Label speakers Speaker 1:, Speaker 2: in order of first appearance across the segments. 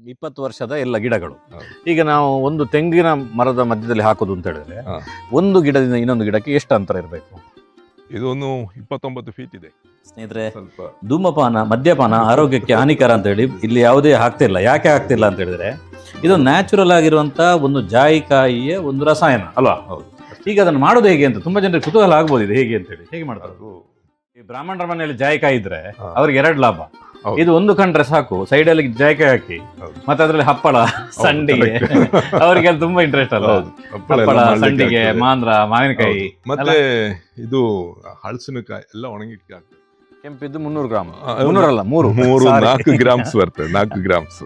Speaker 1: 20 ವರ್ಷದ ಎಲ್ಲ ಗಿಡಗಳು.
Speaker 2: ಹೌದು.
Speaker 1: ಈಗ ನಾವು ಒಂದು ತೆಂಗಿನ ಮರದ ಮಧ್ಯದಲ್ಲಿ ಹಾಕೋದು ಅಂತ ಹೇಳಿದ್ರೆ
Speaker 2: ಹಾ.
Speaker 1: ಒಂದು ಗಿಡದಿಂದ ಇನ್ನೊಂದು ಗಿಡಕ್ಕೆ ಎಷ್ಟು ಅಂತರ ಇರಬೇಕು?
Speaker 2: ಇದೊಂದು 29 ಫೀಟ್ ಇದೆ.
Speaker 1: ಸ್ನೇಹಿತರೆ,
Speaker 2: ಸ್ವಲ್ಪ
Speaker 1: ಧೂಮಪಾನ ಮದ್ಯಪಾನ ಆರೋಗ್ಯಕ್ಕೆ ಹಾನಿಕರ ಅಂತ ಹೇಳಿ ಇಲ್ಲಿ ಯಾವುದೇ ಆಗ್ತಿಲ್ಲ. ಯಾಕೆ ಆಗ್ತಿಲ್ಲ ಅಂತ ಹೇಳಿದ್ರೆ ಇದು ನ್ಯಾಚುರಲ್ ಆಗಿರುವಂತ ಒಂದು ಜಾಯಿಕಾಯಿಯ ಒಂದು ರಸಾಯನ ಅಲ್ವಾ?
Speaker 2: ಹೌದು.
Speaker 1: ಈಗ ಅದನ್ನು ಮಾಡೋದು ಹೇಗೆ ಅಂತ ತುಂಬಾ ಜನರಿಗೆ ಕುತೂಹಲ ಆಗ್ಬೋದು, ಇದು ಹೇಗೆ ಅಂತ ಹೇಳಿ. ಹೇಗೆ ಮಾಡ್ತಾರೆ?
Speaker 2: ಅದು
Speaker 1: ಈ ಬ್ರಾಹ್ಮಣರ ಮನೆಯಲ್ಲಿ ಜಾಯಿಕಾಯಿ ಇದ್ರೆ
Speaker 2: ಹಾ.
Speaker 1: ಅವ್ರಿಗೆ 2 ಲಾಭ.
Speaker 2: ಹೌದು.
Speaker 1: ಇದು ಒಂದು ಕಂಡ್ರೆ ಸಾಕು, ಸೈಡಲ್ಲಿ ಜಾಯಿಕಾಯಿ ಹಾಕಿ
Speaker 2: ಹೌದು.
Speaker 1: ಮತ್ತೆ ಅದ್ರಲ್ಲಿ ಹಪ್ಪಳ, ಸಂಡಿಗೆ, ಅವರಿಗೆ ಅದು ತುಂಬಾ ಇಂಟ್ರೆಸ್ಟ್ ಅಲ್ಲ.
Speaker 2: ಹೌದು. ಹಪ್ಪಳ ಎಲ್ಲ
Speaker 1: ಹಪ್ಪಳ,
Speaker 2: ಮಾಡ್ಲಿಕ್ಕೆ
Speaker 1: ಸಂಡಿಗೆ,
Speaker 2: ಆಗ್ತದೆ.
Speaker 1: ಮಾಂದ್ರ, ಮಾವಿನಕಾಯಿ.
Speaker 2: ಹೌದು. ಮತ್ತೆ ಇದು ಹಳಸಿನಕಾಯಿ ಎಲ್ಲ ಒಣಗಿಟ್ಟು ಆಗ್ತದೆ.
Speaker 1: ಕೆಂಪಿದ್ದು 300 ಗ್ರಾಮ್,
Speaker 2: ಆ,
Speaker 1: 300 ಅಲ್ಲ 3
Speaker 2: 4 ಗ್ರಾಮ್ಸ್ ಬರ್ತದೆ. 4 ಗ್ರಾಮ್ಸ್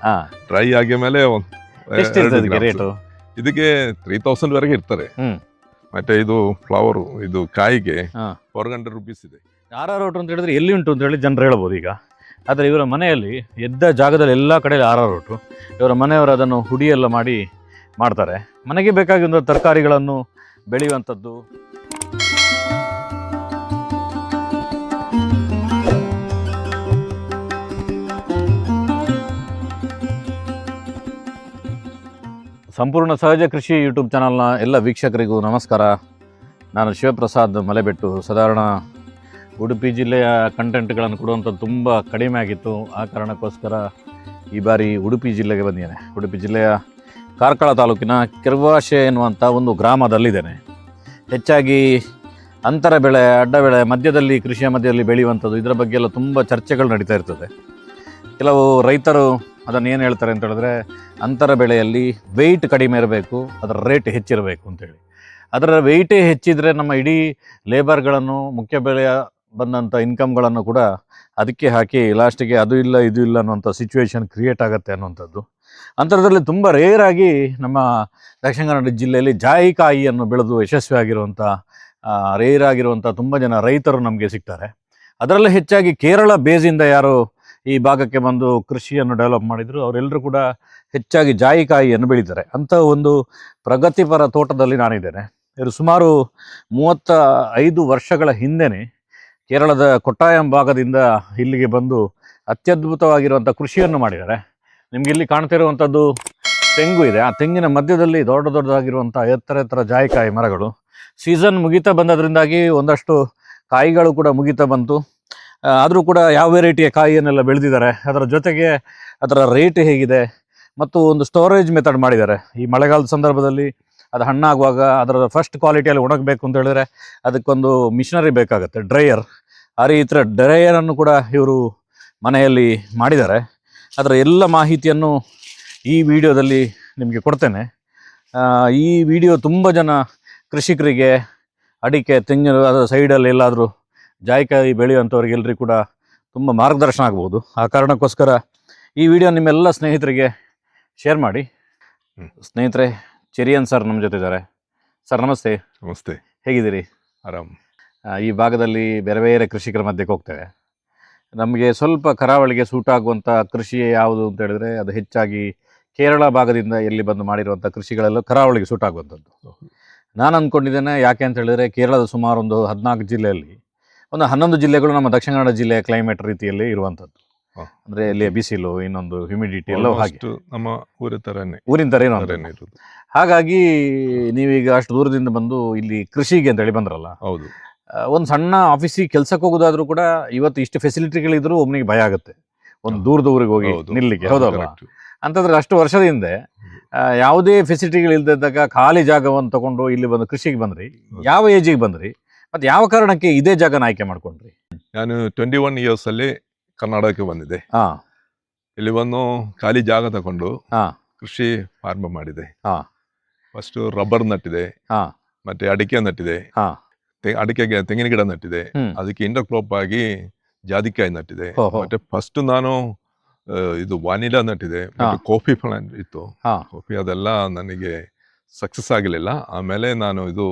Speaker 2: ಡ್ರೈ ಆಗಿ ಮೇಲೆ
Speaker 1: ಎಷ್ಟಿರ್ತದೆ ಅದಕ್ಕೆ ರೇಟು?
Speaker 2: ಇದಕ್ಕೆ 3000 ವರೆಗೆ ಇರ್ತಾರೆ.
Speaker 1: ಹ್ಮ್.
Speaker 2: ಮತ್ತೆ ಇದು ಫ್ಲವರ್ ಇದು ಕಾಯಿಗೆ
Speaker 1: ಹಾ.
Speaker 2: 400 ರುಪೀಸ್ ಇದೆ.
Speaker 1: ಆರಾರೋಟು ಅಂತ ಹೇಳಿದ್ರೆ ಎಲ್ಲಿ ಉಂಟು ಅಂತ ಹೇಳಿ ಜನರು ಹೇಳ್ಬೋದು ಈಗ. ಆದರೆ ಇವರ ಮನೆಯಲ್ಲಿ ಎದ್ದ ಜಾಗದಲ್ಲಿ ಎಲ್ಲ ಕಡೆಯಲ್ಲಿ ಆರಾರೋಟು. ಇವರ ಮನೆಯವರು ಅದನ್ನು ಹುಡಿಯೆಲ್ಲ ಮಾಡಿ ಮಾಡ್ತಾರೆ. ಮನೆಗೆ ಬೇಕಾಗಿರುವ ತರಕಾರಿಗಳನ್ನು ಬೆಳೆಯುವಂಥದ್ದು. ಸಂಪೂರ್ಣ ಸಹಜ ಕೃಷಿ ಯೂಟ್ಯೂಬ್ ಚಾನಲ್ನ ಎಲ್ಲ ವೀಕ್ಷಕರಿಗೂ ನಮಸ್ಕಾರ. ನಾನು ಶಿವಪ್ರಸಾದ್ ಮಲೆಬೆಟ್ಟು. ಸಾಧಾರಣ ಉಡುಪಿ ಜಿಲ್ಲೆಯ ಕಂಟೆಂಟ್ಗಳನ್ನು ಕೊಡುವಂಥದ್ದು ತುಂಬ ಕಡಿಮೆ ಆಗಿತ್ತು. ಆ ಕಾರಣಕ್ಕೋಸ್ಕರ ಈ ಬಾರಿ ಉಡುಪಿ ಜಿಲ್ಲೆಗೆ ಬಂದಿದ್ದೇನೆ. ಉಡುಪಿ ಜಿಲ್ಲೆಯ ಕಾರ್ಕಳ ತಾಲೂಕಿನ ಕೆರ್ವಾಶೆ ಎನ್ನುವಂಥ ಒಂದು ಗ್ರಾಮದಲ್ಲಿದ್ದೇನೆ. ಹೆಚ್ಚಾಗಿ ಅಂತರ ಬೆಳೆ, ಅಡ್ಡ ಬೆಳೆ, ಮಧ್ಯದಲ್ಲಿ ಕೃಷಿಯ ಮಧ್ಯದಲ್ಲಿ ಬೆಳೆಯುವಂಥದ್ದು, ಇದರ ಬಗ್ಗೆ ಎಲ್ಲ ತುಂಬ ಚರ್ಚೆಗಳು ನಡೀತಾ ಇರ್ತದೆ. ಕೆಲವು ರೈತರು ಅದನ್ನು ಏನು ಹೇಳ್ತಾರೆ ಅಂತ ಹೇಳಿದ್ರೆ, ಅಂತರ ಬೆಳೆಯಲ್ಲಿ ವೆಯ್ಟ್ ಕಡಿಮೆ ಇರಬೇಕು, ಅದರ ರೇಟ್ ಹೆಚ್ಚಿರಬೇಕು ಅಂತೇಳಿ. ಅದರ ವೆಯ್ಟೇ ಹೆಚ್ಚಿದರೆ ನಮ್ಮ ಇಡೀ ಲೇಬರ್ಗಳನ್ನು, ಮುಖ್ಯ ಬೆಳೆಯ ಬಂದಂಥ ಇನ್ಕಮ್ಗಳನ್ನು ಕೂಡ ಅದಕ್ಕೆ ಹಾಕಿ ಲಾಸ್ಟಿಗೆ ಅದು ಇಲ್ಲ ಇದು ಇಲ್ಲ ಅನ್ನುವಂಥ ಸಿಚುವೇಶನ್ ಕ್ರಿಯೇಟ್ ಆಗುತ್ತೆ ಅನ್ನುವಂಥದ್ದು. ಅಂತರದಲ್ಲಿ ತುಂಬ ರೇರಾಗಿ ನಮ್ಮ ದಕ್ಷಿಣ ಕನ್ನಡ ಜಿಲ್ಲೆಯಲ್ಲಿ ಜಾಯಿಕಾಯಿಯನ್ನು ಬೆಳೆದು ಯಶಸ್ವಿಯಾಗಿರುವಂಥ ರೇರಾಗಿರುವಂಥ ತುಂಬ ಜನ ರೈತರು ನಮಗೆ ಸಿಗ್ತಾರೆ. ಅದರಲ್ಲೂ ಹೆಚ್ಚಾಗಿ ಕೇರಳ ಬೇಸಿಂದ ಯಾರು ಈ ಭಾಗಕ್ಕೆ ಬಂದು ಕೃಷಿಯನ್ನು ಡೆವಲಪ್ ಮಾಡಿದರು ಅವರೆಲ್ಲರೂ ಕೂಡ ಹೆಚ್ಚಾಗಿ ಜಾಯಿಕಾಯಿಯನ್ನು ಬೆಳೀತಾರೆ. ಅಂಥ ಒಂದು ಪ್ರಗತಿಪರ ತೋಟದಲ್ಲಿ ನಾನಿದ್ದೇನೆ. ಇವರು ಸುಮಾರು 35 ವರ್ಷಗಳ ಹಿಂದೆಯೇ ಕೇರಳದ ಕೊಟ್ಟಾಯಂ ಭಾಗದಿಂದ ಇಲ್ಲಿಗೆ ಬಂದು ಅತ್ಯದ್ಭುತವಾಗಿರುವಂಥ ಕೃಷಿಯನ್ನು ಮಾಡಿದ್ದಾರೆ. ನಿಮಗೆ ಇಲ್ಲಿ ಕಾಣ್ತಿರುವಂಥದ್ದು ತೆಂಗು ಇದೆ. ಆ ತೆಂಗಿನ ಮಧ್ಯದಲ್ಲಿ ದೊಡ್ಡ ದೊಡ್ಡದಾಗಿರುವಂಥ ಎತ್ತರ ಜಾಯಿಕಾಯಿ ಮರಗಳು. ಸೀಸನ್ ಮುಗಿತಾ ಬಂದದ್ರಿಂದಾಗಿ ಒಂದಷ್ಟು ಕಾಯಿಗಳು ಕೂಡ ಮುಗಿತಾ ಬಂತು. ಆದರೂ ಕೂಡ ಯಾವ ವೆರೈಟಿಯ ಕಾಯಿಯನ್ನೆಲ್ಲ ಬೆಳೆದಿದ್ದಾರೆ, ಅದರ ಜೊತೆಗೆ ಅದರ ರೇಟ್ ಹೇಗಿದೆ ಮತ್ತು ಒಂದು ಸ್ಟೋರೇಜ್ ಮೆಥಡ್ ಮಾಡಿದ್ದಾರೆ. ಈ ಮಳೆಗಾಲದ ಸಂದರ್ಭದಲ್ಲಿ ಅದು ಹಣ್ಣಾಗುವಾಗ ಅದರ ಫಸ್ಟ್ ಕ್ವಾಲಿಟಿಯಲ್ಲಿ ಒಣಗಬೇಕು ಅಂತ ಹೇಳಿದ್ರೆ ಅದಕ್ಕೊಂದು ಮಿಷನರಿ ಬೇಕಾಗುತ್ತೆ, ಡ್ರೈಯರ್. ಆ ರೀತಿ ಡ್ರೈಯರನ್ನು ಕೂಡ ಇವರು ಮನೆಯಲ್ಲಿ ಮಾಡಿದ್ದಾರೆ. ಅದರ ಎಲ್ಲ ಮಾಹಿತಿಯನ್ನು ಈ ವಿಡಿಯೋದಲ್ಲಿ ನಿಮಗೆ ಕೊಡ್ತೇನೆ. ಈ ವಿಡಿಯೋ ತುಂಬ ಜನ ಕೃಷಿಕರಿಗೆ ಅಡಿಕೆ, ತೆಂಗಿನ ಅದರ ಸೈಡಲ್ಲಿ ಎಲ್ಲಾದರೂ ಜಾಯಿಕಾಯಿ ಬೆಳೆಯುವಂಥವ್ರಿಗೆಲ್ಲರಿಗೂ ಕೂಡ ತುಂಬ ಮಾರ್ಗದರ್ಶನ ಆಗ್ಬೋದು. ಆ ಕಾರಣಕ್ಕೋಸ್ಕರ ಈ ವಿಡಿಯೋ ನಿಮ್ಮೆಲ್ಲ ಸ್ನೇಹಿತರಿಗೆ ಶೇರ್ ಮಾಡಿ. ಸ್ನೇಹಿತರೆ, ಚೆರಿಯನ್ ಸರ್ ನಮ್ಮ ಜೊತೆ ಇದ್ದಾರೆ. ಸರ್ ನಮಸ್ತೆ.
Speaker 2: ನಮಸ್ತೆ.
Speaker 1: ಹೇಗಿದ್ದೀರಿ?
Speaker 2: ಆರಾಮ್.
Speaker 1: ಈ ಭಾಗದಲ್ಲಿ ಬೇರೆ ಬೇರೆ ಕೃಷಿಕರ ಮಧ್ಯಕ್ಕೆ ಹೋಗ್ತೇವೆ. ನಮಗೆ ಸ್ವಲ್ಪ ಕರಾವಳಿಗೆ ಸೂಟ್ ಆಗುವಂಥ ಕೃಷಿ ಯಾವುದು ಅಂತ ಹೇಳಿದ್ರೆ ಅದು ಹೆಚ್ಚಾಗಿ ಕೇರಳ ಭಾಗದಿಂದ ಎಲ್ಲಿ ಬಂದು ಮಾಡಿರುವಂಥ ಕೃಷಿಗಳೆಲ್ಲ ಕರಾವಳಿಗೆ ಸೂಟ್ ಆಗುವಂಥದ್ದು. ನಾನು ಅಂದ್ಕೊಂಡಿದ್ದೇನೆ, ಯಾಕೆ ಅಂತ ಹೇಳಿದರೆ ಕೇರಳದ ಸುಮಾರು ಒಂದು 14 ಜಿಲ್ಲೆಯಲ್ಲಿ ಒಂದು 11 ಜಿಲ್ಲೆಗಳು ನಮ್ಮ ದಕ್ಷಿಣ ಕನ್ನಡ ಜಿಲ್ಲೆಯ ಕ್ಲೈಮೇಟ್ ರೀತಿಯಲ್ಲಿ ಇರುವಂಥದ್ದು. ಅಂದರೆ ಇಲ್ಲಿ ಬಿಸಿಲು, ಇನ್ನೊಂದು ಹ್ಯುಮಿಡಿಟಿ ಎಲ್ಲ ಹಾಗೆ
Speaker 2: ನಮ್ಮ ಊರಿನ ಥರನೇ
Speaker 1: ಇರೋದು. ಹಾಗಾಗಿ ನೀವೀಗ ಅಷ್ಟು ದೂರದಿಂದ ಬಂದು ಇಲ್ಲಿ ಕೃಷಿಗೆ ಅಂತೇಳಿ ಬಂದ್ರಲ್ಲ.
Speaker 2: ಹೌದು.
Speaker 1: ಒಂದು ಸಣ್ಣ ಆಫೀಸಿಗೆ ಕೆಲಸಕ್ಕೆ ಹೋಗೋದಾದ್ರೂ ಕೂಡ ಇವತ್ತು ಇಷ್ಟು ಫೆಸಿಲಿಟಿಗಳಿದ್ರು ಒಬ್ಬನಿಗೆ ಭಯ ಆಗುತ್ತೆ ಒಂದು ದೂರದ ಊರಿಗೆ ಹೋಗಿ ನಿಲ್ಲಿಕ್ಕೆ. ಹೌದಲ್ವಾ? ಅಂತಂದ್ರೆ ಅಷ್ಟು ವರ್ಷದ ಹಿಂದೆ ಯಾವುದೇ ಫೆಸಿಲಿಟಿಗಳಿಲ್ದಿದ್ದಾಗ ಖಾಲಿ ಜಾಗವನ್ನು ತಗೊಂಡು ಇಲ್ಲಿ ಬಂದು ಕೃಷಿಗೆ ಬಂದ್ರಿ. ಯಾವ ಏಜಿಗೆ ಬಂದ್ರಿ ಮತ್ತೆ ಯಾವ ಕಾರಣಕ್ಕೆ ಇದೇ ಜಾಗನ ಆಯ್ಕೆ ಮಾಡ್ಕೊಂಡ್ರಿ?
Speaker 2: ನಾನು 21 ಇಯರ್ಸ್ ಅಲ್ಲಿ ಕರ್ನಾಟಕಕ್ಕೆ ಬಂದಿದೆ. ಇಲ್ಲಿ ಬಂದು ಖಾಲಿ ಜಾಗ ತಗೊಂಡು ಕೃಷಿ ಪ್ರಾರಂಭ ಮಾಡಿದೆ. ಫಸ್ಟ್ ರಬ್ಬರ್ ನಟ್ಟಿದೆ, ಮತ್ತೆ ಅಡಿಕೆ ನಟ್ಟಿದೆ, ಅಡಿಕೆಗೆ ತೆಂಗಿನ ಗಿಡ ನಟ್ಟಿದೆ. ಅದಕ್ಕೆ ಇಂಟರ್ ಕ್ರಾಪ್ ಆಗಿ ಜಾದಿಕಾಯಿ ನಟ್ಟಿದೆ. ಮತ್ತೆ ಫಸ್ಟ್ ನಾನು ಇದು ವಾನಿಲಾ ನಟ್ಟಿದೆ, ಮತ್ತೆ ಕಾಫಿ ಪ್ಲಾಂಟ್ ಇತ್ತು. ಕಾಫಿ ಅದೆಲ್ಲ ನನಗೆ ಸಕ್ಸಸ್ ಆಗಲಿಲ್ಲ. ಆಮೇಲೆ ನಾನು ಇದು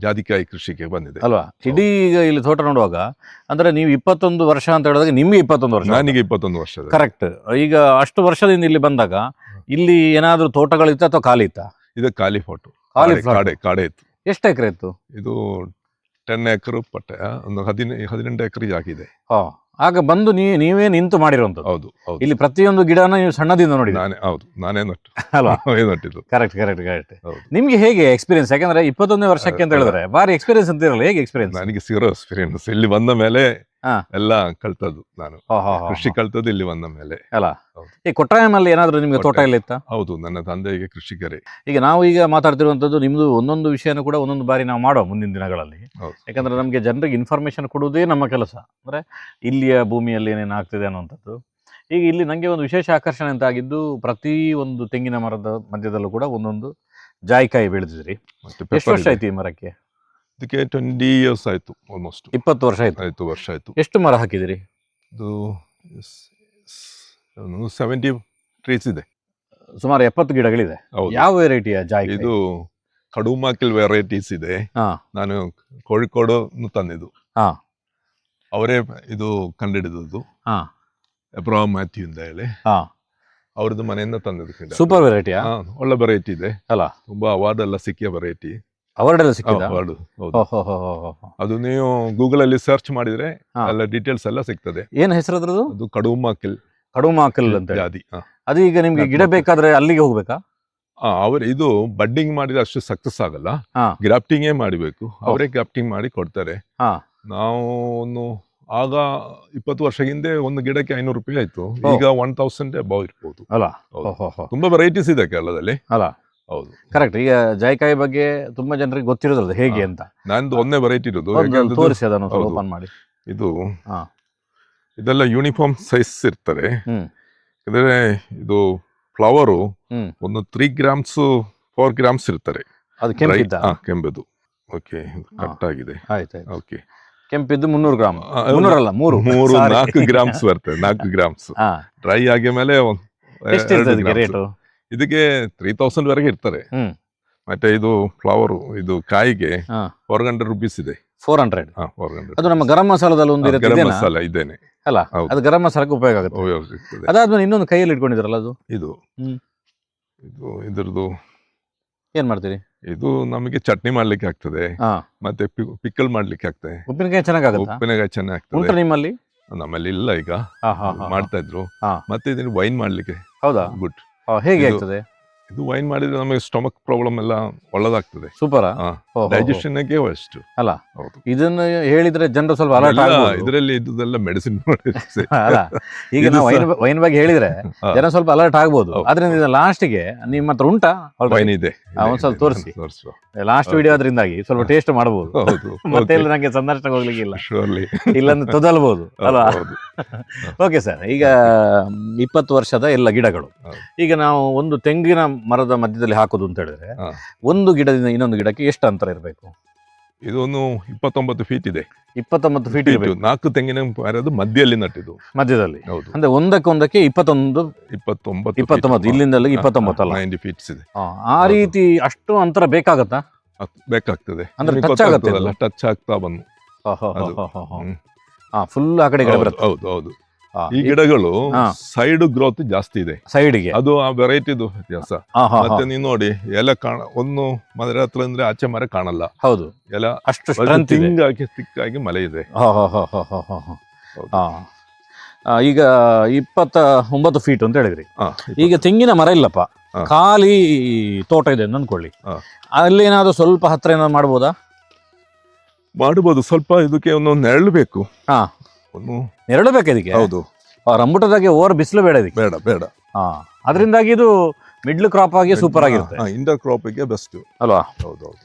Speaker 2: ಜಾದಿಕಾಯಿ ಕೃಷಿಗೆ ಬಂದಿದೆ
Speaker 1: ಅಲ್ವಾ. ಇಡೀ ಈಗ ಇಲ್ಲಿ ತೋಟ ನೋಡುವಾಗ ಅಂದ್ರೆ ನೀವು 21 ವರ್ಷ ಅಂತ ಹೇಳಿದಾಗ ನಿಮ್ಗೆ 21 ವರ್ಷ,
Speaker 2: ನನಗೆ 21 ವರ್ಷ.
Speaker 1: ಕರೆಕ್ಟ್. ಈಗ ಅಷ್ಟು ವರ್ಷದಿಂದ ಇಲ್ಲಿ ಬಂದಾಗ ಇಲ್ಲಿ ಏನಾದ್ರೂ ತೋಟಗಳಿತ್ತ ಅಥವಾ ಖಾಲಿ ಇತ್ತ?
Speaker 2: ಇದು ಖಾಲಿ ಫೋಟೋ, ಕಾಡೆ ಇತ್ತು.
Speaker 1: ಎಷ್ಟು ಎಕರೆ ಇತ್ತು?
Speaker 2: ಇದು 10 ಎಕರೆ ಪಟ್ಟೆ, ಒಂದು 18 ಎಕರೆ ಜಾಗ ಇದೆ.
Speaker 1: ಆಗ ಬಂದು ನೀವೇ ನಿಂತು ಮಾಡಿರುವಂಥದ್ದು.
Speaker 2: ಹೌದು ಹೌದು.
Speaker 1: ಇಲ್ಲಿ ಪ್ರತಿಯೊಂದು ಗಿಡನ ನೀವು ಸಣ್ಣದಿಂದ ನೋಡಿದ್ರಿ.
Speaker 2: ನಾನೇ ನಟ್ಟು
Speaker 1: ಅಲ್ವಾ?
Speaker 2: ನಟ್ಟಿದ್ದು.
Speaker 1: ಕರೆಕ್ಟ್. ನಿಮ್ಗೆ ಹೇಗೆ ಎಕ್ಸ್ಪೀರಿಯನ್ಸ್? ಯಾಕಂದ್ರೆ 21ನೇ ವರ್ಷಕ್ಕೆ ಅಂತ ಹೇಳಿದ್ರೆ ಭಾರಿ ಎಕ್ಸ್ಪೀರಿಯನ್ಸ್ ಅಂತ ಇರಲ್ಲ, ಹೇಗೆ ಎಕ್ಸ್ಪೀರಿಯನ್ಸ್?
Speaker 2: ನನಗೆ ಸಿರೋ ಎಕ್ಸ್ಪೀರಿಯನ್ಸ್ ಇಲ್ಲಿ ಬಂದ ಮೇಲೆ
Speaker 1: ಹಾ.
Speaker 2: ಎಲ್ಲ ಕಲ್ತದ್ದು ನಾನು. ಕೃಷಿ ಕಲ್ತದ್ದು ಇಲ್ಲಿ ಬಂದ ಮೇಲೆ
Speaker 1: ಅಲ್ಲ.
Speaker 2: ಹೌದು.
Speaker 1: ಈ ಕೊಟ್ಟಾಯಮಲ್ಲಿ ಏನಾದ್ರು ನಿಮ್ಗೆ ತೋಟ ಎಲ್ಲ ಇತ್ತಾ?
Speaker 2: ಹೌದು, ನನ್ನ ತಂದೆಗೆ ಕೃಷಿಕರೇ.
Speaker 1: ಈಗ ನಾವು ಈಗ ಮಾತಾಡ್ತಿರುವಂತದ್ದು ನಿಮ್ದು ಒಂದೊಂದು ವಿಷಯನೂ ಕೂಡ ಒಂದೊಂದು ಬಾರಿ ನಾವು ಮಾಡುವ ಮುಂದಿನ ದಿನಗಳಲ್ಲಿ.
Speaker 2: ಹೌದು.
Speaker 1: ಯಾಕಂದ್ರೆ ನಮಗೆ ಜನರಿಗೆ ಇನ್ಫಾರ್ಮೇಶನ್ ಕೊಡುವುದೇ ನಮ್ಮ ಕೆಲಸ. ಅಂದ್ರೆ ಇಲ್ಲಿಯ ಭೂಮಿಯಲ್ಲಿ ಏನೇನು ಆಗ್ತಿದೆ ಅನ್ನುವಂಥದ್ದು. ಈಗ ಇಲ್ಲಿ ನನಗೆ ಒಂದು ವಿಶೇಷ ಆಕರ್ಷಣೆ ಅಂತ ಆಗಿದ್ದು, ಪ್ರತಿ ಒಂದು ತೆಂಗಿನ ಮರದ ಮಧ್ಯದಲ್ಲೂ ಕೂಡ ಒಂದೊಂದು ಜಾಯಿಕಾಯಿ ಬೆಳೆದಿದ್ರಿ.
Speaker 2: ಮತ್ತೆ
Speaker 1: ಎಷ್ಟು
Speaker 2: pepper
Speaker 1: ವರ್ಷ
Speaker 2: ಇದೆ.
Speaker 1: ಆಯ್ತು ಈ ಮರಕ್ಕೆ?
Speaker 2: ಇದಕ್ಕೆ 20 years ಆಯ್ತು, ಆಲ್ಮೋಸ್ಟ್
Speaker 1: 20 ವರ್ಷ ಆಯ್ತು.
Speaker 2: ವರ್ಷ ಆಯ್ತು.
Speaker 1: ಎಷ್ಟು ಮರ ಹಾಕಿದಿರಿ?
Speaker 2: ಇದು 70 ಟ್ರೀಸ್ ಇದೆ.
Speaker 1: ಸುಮಾರು 70 ಗಿಡಗಳಿದೆ.
Speaker 2: ಹೌದು.
Speaker 1: ಯಾವ ವೆರೈಟಿಯ ಜಾಯಿಕಾಯಿ?
Speaker 2: ಇದು ಕಡುಮಾಕಿಲ್ ವೆರೈಟೀಸ್ ಇದೆ.
Speaker 1: ಹಾ.
Speaker 2: ನಾನು ಕೋಳಿಕೋಡು ತಂದಿದ್ದು.
Speaker 1: ಹಾ.
Speaker 2: ಅವರೇ ಇದು ಕಂಡುಹಿಡಿದದ್ದು.
Speaker 1: ಹಾ.
Speaker 2: ಎಬ್ರಹಾಂ ಮ್ಯಾಥ್ಯೂ ಅಂತ ಹೇಳಿ
Speaker 1: ಹಾ.
Speaker 2: ಅವ್ರದ್ದು ಮನೆಯಿಂದ ತಂದಿದ್ದು.
Speaker 1: ಸೂಪರ್ ವೆರೈಟಿಯಾ?
Speaker 2: ಒಳ್ಳೆ ವೆರೈಟಿ ಇದೆ
Speaker 1: ಅಲ್ಲ.
Speaker 2: ತುಂಬಾ ಅವಾರ್ಡ್ ಎಲ್ಲ ಸಿಕ್ಕಿಯ ವೆರೈಟಿ.
Speaker 1: ಅವಾರ್ಡ್ ಎಲ್ಲ ಸಿಕ್ಕಿದ?
Speaker 2: ಅವಾರ್ಡ್. ಹೌದು. ಅದು ನೀವು ಗೂಗಲ್ ಅಲ್ಲಿ ಸರ್ಚ್ ಮಾಡಿದ್ರೆ
Speaker 1: ಹಾ.
Speaker 2: ಎಲ್ಲ ಡೀಟೇಲ್ಸ್ ಎಲ್ಲ ಸಿಗ್ತದೆ.
Speaker 1: ಏನ್ ಹೆಸರು ಅದ್ರದ್ದು?
Speaker 2: ಅದು ಕಡುಮಾಕಿಲ್
Speaker 1: ಕಡುಮಾಕಲ್ ಅಂತ ಹೇಳಿ.
Speaker 2: ಜಾತಿ.
Speaker 1: ಅದು ಈಗ ನಿಮ್ಗೆ ಗಿಡ ಬೇಕಾದ್ರೆ ಅಲ್ಲಿಗೆ ಹೋಗ್ಬೇಕಾ?
Speaker 2: ಅವರು ಇದು ಬಡ್ಡಿಂಗ್ ಮಾಡಿದ್ರೆ ಅಷ್ಟು ಸಕ್ಸಸ್ ಆಗಲ್ಲ.
Speaker 1: ಹಾ.
Speaker 2: ಗ್ರಾಫ್ಟಿಂಗೇ ಮಾಡಬೇಕು. ಅವರೇ ಗ್ರಾಫ್ಟಿಂಗ್ ಮಾಡಿ ಕೊಡ್ತಾರೆ.
Speaker 1: ಹಾ.
Speaker 2: ನಾವು ಆಗ 20 ವರ್ಷ ಹಿಂದೆ ಒಂದು ಗಿಡಕ್ಕೆ 500 ರೂಪಾಯಿ ಆಯ್ತು.
Speaker 1: ಓ.
Speaker 2: ಈಗ 1000 ಅಬೌವ್ ಇರ್ಬೋದು.
Speaker 1: ಅಲ್ಲ.
Speaker 2: ಹೌದು. ತುಂಬಾ ವೆರೈಟೀಸ್ ಇದೆ ಕೇರಳದಲ್ಲಿ.
Speaker 1: ಅಲ್ಲ.
Speaker 2: ಹೌದು.
Speaker 1: ಕರೆಕ್ಟ್. ಈಗ ಜಾಯಿಕಾಯಿ ಬಗ್ಗೆ ತುಂಬಾ ಜನರಿಗೆ ಗೊತ್ತಿರೋದಿಲ್ಲ ಹೇಗೆ ಅಂತ.
Speaker 2: ನಂದು ಒಂದೇ ವೆರೈಟಿ ಇರೋದು.
Speaker 1: ಒಂದು
Speaker 2: ಯಾಕಂದ್ರೆ
Speaker 1: ತೋರಿಸಿ ಅದನ್ನು
Speaker 2: ಹೌದು.
Speaker 1: ಓಪನ್ ಮಾಡಿ.
Speaker 2: ಇದು
Speaker 1: ಹಾ.
Speaker 2: ಇದೆಲ್ಲ ಯೂನಿಫಾರ್ಮ್ ಸೈಜ್ ಇರ್ತಾರೆ.
Speaker 1: ಹ್ಮ್.
Speaker 2: ಯಾಕಂದ್ರೆ ಇದು ಫ್ಲವರು
Speaker 1: ಹ್ಮ್.
Speaker 2: ಒಂದು 3 grams 4 grams ಇರ್ತಾರೆ.
Speaker 1: ಅದು ಕೆಂಪಿದ್ದ?
Speaker 2: ಕೆಂಪದು. ಓಕೆ, ಕಟ್ ಆಗಿದೆ.
Speaker 1: ಆಯ್ತು.
Speaker 2: ಓಕೆ.
Speaker 1: ಕೆಂಪಿದ್ದು 300 ಗ್ರಾಮ್. 300 ಅಲ್ಲ,
Speaker 2: 4 grams ಬರ್ತದೆ. 4 grams ಡ್ರೈ ಆಗಿ ಮೇಲೆ
Speaker 1: ಎಷ್ಟಿರ್ತದೆ ರೇಟು?
Speaker 2: ಇದಕ್ಕೆ 3000 ವರೆಗೆ ಇರ್ತಾರೆ.
Speaker 1: ಹ್ಮ್.
Speaker 2: ಮತ್ತೆ ಇದು ಫ್ಲವರ್ ಇದು ಕಾಯಿಗೆ
Speaker 1: ಹಾ.
Speaker 2: 400 rupees ಇದೆ.
Speaker 1: 400.
Speaker 2: 400.
Speaker 1: ಅದು ನಮ್ಮ ಗರಂ ಮಸಾಲದಲ್ಲಿ ಒಂದು ಇರುತ್ತೆ
Speaker 2: ಗರಂ
Speaker 1: ಇದೇನಾ?
Speaker 2: ಮಸಾಲ ಇದೇನೆ.
Speaker 1: ಅಲ್ಲ.
Speaker 2: ಹೌದು.
Speaker 1: ಅದು ಗರಂ ಮಸಾಲಕ್ಕೆ ಉಪಯೋಗ ಆಗುತ್ತೆ.
Speaker 2: ಉಪಯೋಗ ಇರ್ತದೆ.
Speaker 1: ಅದಾದ್ಮೇಲೆ ಇನ್ನೊಂದು ಕೈಯಲ್ಲಿ ಇಟ್ಕೊಂಡಿದ್ರಲ್ಲ ಅದು?
Speaker 2: ಇದು
Speaker 1: ಹ್ಮ್.
Speaker 2: ಇದು ಇದ್ರದ್ದು
Speaker 1: ಏನ್ ಮಾಡ್ತೀರಿ?
Speaker 2: ಇದು ನಮಗೆ ಚಟ್ನಿ ಮಾಡ್ಲಿಕ್ಕೆ ಆಗ್ತದೆ.
Speaker 1: ಹಾ.
Speaker 2: ಮತ್ತೆ ಪಿಕ್ಕಲ್ ಮಾಡ್ಲಿಕ್ಕೆ ಆಗ್ತದೆ.
Speaker 1: ಉಪ್ಪಿನಕಾಯಿ ಚೆನ್ನಾಗಾಗುತ್ತಾ?
Speaker 2: ಉಪ್ಪಿನಕಾಯಿ ಚೆನ್ನಾಗಿ
Speaker 1: ಉಂಟು
Speaker 2: ಆಗ್ತದೆ.
Speaker 1: ನಿಮ್ಮಲ್ಲಿ?
Speaker 2: ನಮ್ಮಲ್ಲಿ ಇಲ್ಲ ಈಗ.
Speaker 1: ಹಾ, ಹಾ, ಹಾ.
Speaker 2: ಮಾಡ್ತಾ ಇದ್ರು.
Speaker 1: ಹಾ.
Speaker 2: ಮತ್ತೆ ಇದನ್ನು ವೈನ್ ಮಾಡ್ಲಿಕ್ಕೆ
Speaker 1: ಹೌದಾ?
Speaker 2: ಗುಡ್.
Speaker 1: ಹೇಗೆ
Speaker 2: ಇದು-
Speaker 1: ಆಗ್ತದೆ?
Speaker 2: ಇದು ವೈನ್ ಮಾಡಿದ್ರೆ ನಮಗೆ ಸ್ಟಮಕ್ ಪ್ರಾಬ್ಲಮ್ ಎಲ್ಲ ಒಳ್ಳೇದಾಗ್ತದೆ.
Speaker 1: ಸೂಪರಾ?
Speaker 2: ಡೈಜೆಷನ್ ಅಷ್ಟು.
Speaker 1: ಅಲ್ಲ.
Speaker 2: ಹೌದು.
Speaker 1: ಇದನ್ನ ಹೇಳಿದ್ರೆ ಜನರು ಸ್ವಲ್ಪ ಅಲರ್ಟ್ ಆಗ್ಬೋದು.
Speaker 2: ಇದರಲ್ಲಿ ಇದ್ದೆಲ್ಲ ಮೆಡಿಸಿನ್
Speaker 1: ಅಲ್ಲ, ಈಗ
Speaker 2: ಇದು
Speaker 1: ನಾವು
Speaker 2: ಸಹ-
Speaker 1: ವೈನ್ ಬಗ್ಗೆ ಹೇಳಿದ್ರೆ
Speaker 2: ಹಾ.
Speaker 1: ಜನ ಸ್ವಲ್ಪ ಅಲರ್ಟ್ ಆಗ್ಬೋದು.
Speaker 2: ಹೌದು.
Speaker 1: ಆದ್ರಿಂದ ಲಾಸ್ಟ್ಗೆ ನಿಮ್ಮ ಹತ್ರ ಉಂಟಾ?
Speaker 2: ವೈನ್ ಇದೆ.
Speaker 1: ಒಂದ್ ಸ್ವಲ್ಪ ತೋರಿಸಿ.
Speaker 2: ತೋರಿಸುವ.
Speaker 1: ಲಾಸ್ಟ್ ವಿಡಿಯೋ ಆದ್ರಿಂದಾಗಿ ಸ್ವಲ್ಪ ಟೇಸ್ಟ್ ಮಾಡಬಹುದು.
Speaker 2: ಹೌದು.
Speaker 1: ಮತ್ತೆ ಇಲ್ಲಿ ನಂಗೆ ಸಂದರ್ಶನ ಹೋಗ್ಲಿಕ್ಕೆ ಇಲ್ಲ,
Speaker 2: ಶೋರ್ಲಿ.
Speaker 1: ಇಲ್ಲಂದ್ರೆ ತೊದಲ್ಬಹುದು ಅಲ್ವಾ?
Speaker 2: ಹೌದು.
Speaker 1: ಓಕೆ ಸರ್, ಈಗ 20 ವರ್ಷದ ಎಲ್ಲ ಗಿಡಗಳು.
Speaker 2: ಹೌದು.
Speaker 1: ಈಗ ನಾವು ಒಂದು ತೆಂಗಿನ ಮರದ ಮಧ್ಯದಲ್ಲಿ ಹಾಕೋದು ಅಂತ ಹೇಳಿದ್ರೆ
Speaker 2: ಹಾ.
Speaker 1: ಒಂದು ಗಿಡದಿಂದ ಇನ್ನೊಂದು ಗಿಡಕ್ಕೆ ಎಷ್ಟು ಅಂತರ ಇರಬೇಕು?
Speaker 2: ಇದೊಂದು 29 feet ಇದೆ.
Speaker 1: 29 ಫೀಟ್ ಇರಬೇಕು
Speaker 2: 4 ತೆಂಗಿನ ಮರದ ಮಧ್ಯದಲ್ಲಿ ನಟ್ಟಿದ್ದು.
Speaker 1: ಮಧ್ಯದಲ್ಲಿ.
Speaker 2: ಹೌದು.
Speaker 1: ಅಂದ್ರೆ ಒಂದಕ್ಕೊಂದಕ್ಕೆ 29
Speaker 2: 29
Speaker 1: ಇಲ್ಲಿಂದ 29 ಅಲ್ಲ?
Speaker 2: 90 feet ಇದೆ.
Speaker 1: ಆ ರೀತಿ ಅಷ್ಟು ಅಂತರ ಬೇಕಾಗತ್ತಾ?
Speaker 2: ಬೇಕಾಗ್ತದೆ.
Speaker 1: ಅಂದ್ರೆ
Speaker 2: ನಿಮಗೆ
Speaker 1: touch ಆಗುತ್ತೆ
Speaker 2: ಗೊತ್ತಾಗ್ತದಲ್ಲ, ಟಚ್ ಆಗ್ತಾ ಬಂದು. ಅದು. ಹ್ಮ್.
Speaker 1: ಫುಲ್ ಆ ಕಡೆ
Speaker 2: ಹೌದು,
Speaker 1: ಬರುತ್ತೆ.
Speaker 2: ಹೌದು ಹೌದು. ಈ ಗಿಡಗಳು
Speaker 1: ಹಾ.
Speaker 2: ಸೈಡ್ ಗ್ರೋತ್ ಜಾಸ್ತಿ ಇದೆ.
Speaker 1: ಸೈಡ್ಗೆ
Speaker 2: ಅದು ಆ ವೆರೈಟಿದು ವ್ಯತ್ಯಾಸ. ಮತ್ತೆ ನೀವು ನೋಡಿ ಎಲೆ ಒಂದು ಮರ ಹತ್ರ ಅಂದ್ರೆ ಆಚೆ ಮರ ಕಾಣಲ್ಲ.
Speaker 1: ಹೌದು,
Speaker 2: ಎಲೆ
Speaker 1: ಅಷ್ಟು ಸ್ಟ್ರೆಂತ್ ಇದೆ.
Speaker 2: ತಿಕ್ಕಾಗಿ ಮಲೆ ಇದೆ.
Speaker 1: ಈಗ 29 ಫೀಟ್ ಅಂತ ಹೇಳಿದ್ರಿ.
Speaker 2: ಹಾ,
Speaker 1: ಈಗ ತೆಂಗಿನ ಮರ ಇಲ್ಲಪ್ಪ,
Speaker 2: ಹಾ.
Speaker 1: ಖಾಲಿ ತೋಟ ಇದೆ ಅಂತ ಅನ್ಕೊಳ್ಳಿ.
Speaker 2: ಹಾ.
Speaker 1: ಅಲ್ಲಿ ಏನಾದ್ರು ಸ್ವಲ್ಪ ಹತ್ರ ಏನಾದ್ರು ಮಾಡ್ಬೋದಾ?
Speaker 2: ಮಾಡಬಹುದು. ಸ್ವಲ್ಪ ಇದಕ್ಕೆ ಒಂದು ನೆರಳು ಬೇಕು.
Speaker 1: ಹಾ,
Speaker 2: ಒಂದು
Speaker 1: ನೆರಳು ಬೇಕು ಇದಕ್ಕೆ.
Speaker 2: ಹೌದು.
Speaker 1: ರಂಬುಟದಾಗೆ ಓವರ್ ಬಿಸಿಲು ಬೇಡ ಇದಕ್ಕೆ.
Speaker 2: ಬೇಡ ಬೇಡ.
Speaker 1: ಅದರಿಂದಾಗಿ ಇದು ಮಿಡ್ಲ್ ಕ್ರಾಪ್ ಆಗಿ ಸೂಪರ್ ಆಗಿರುತ್ತೆ
Speaker 2: ಇಂಡರ್ ಕ್ರಾಪಿಗೆ ಬೆಸ್ಟ್
Speaker 1: ಅಲ್ವಾ?
Speaker 2: ಹೌದು ಹೌದು.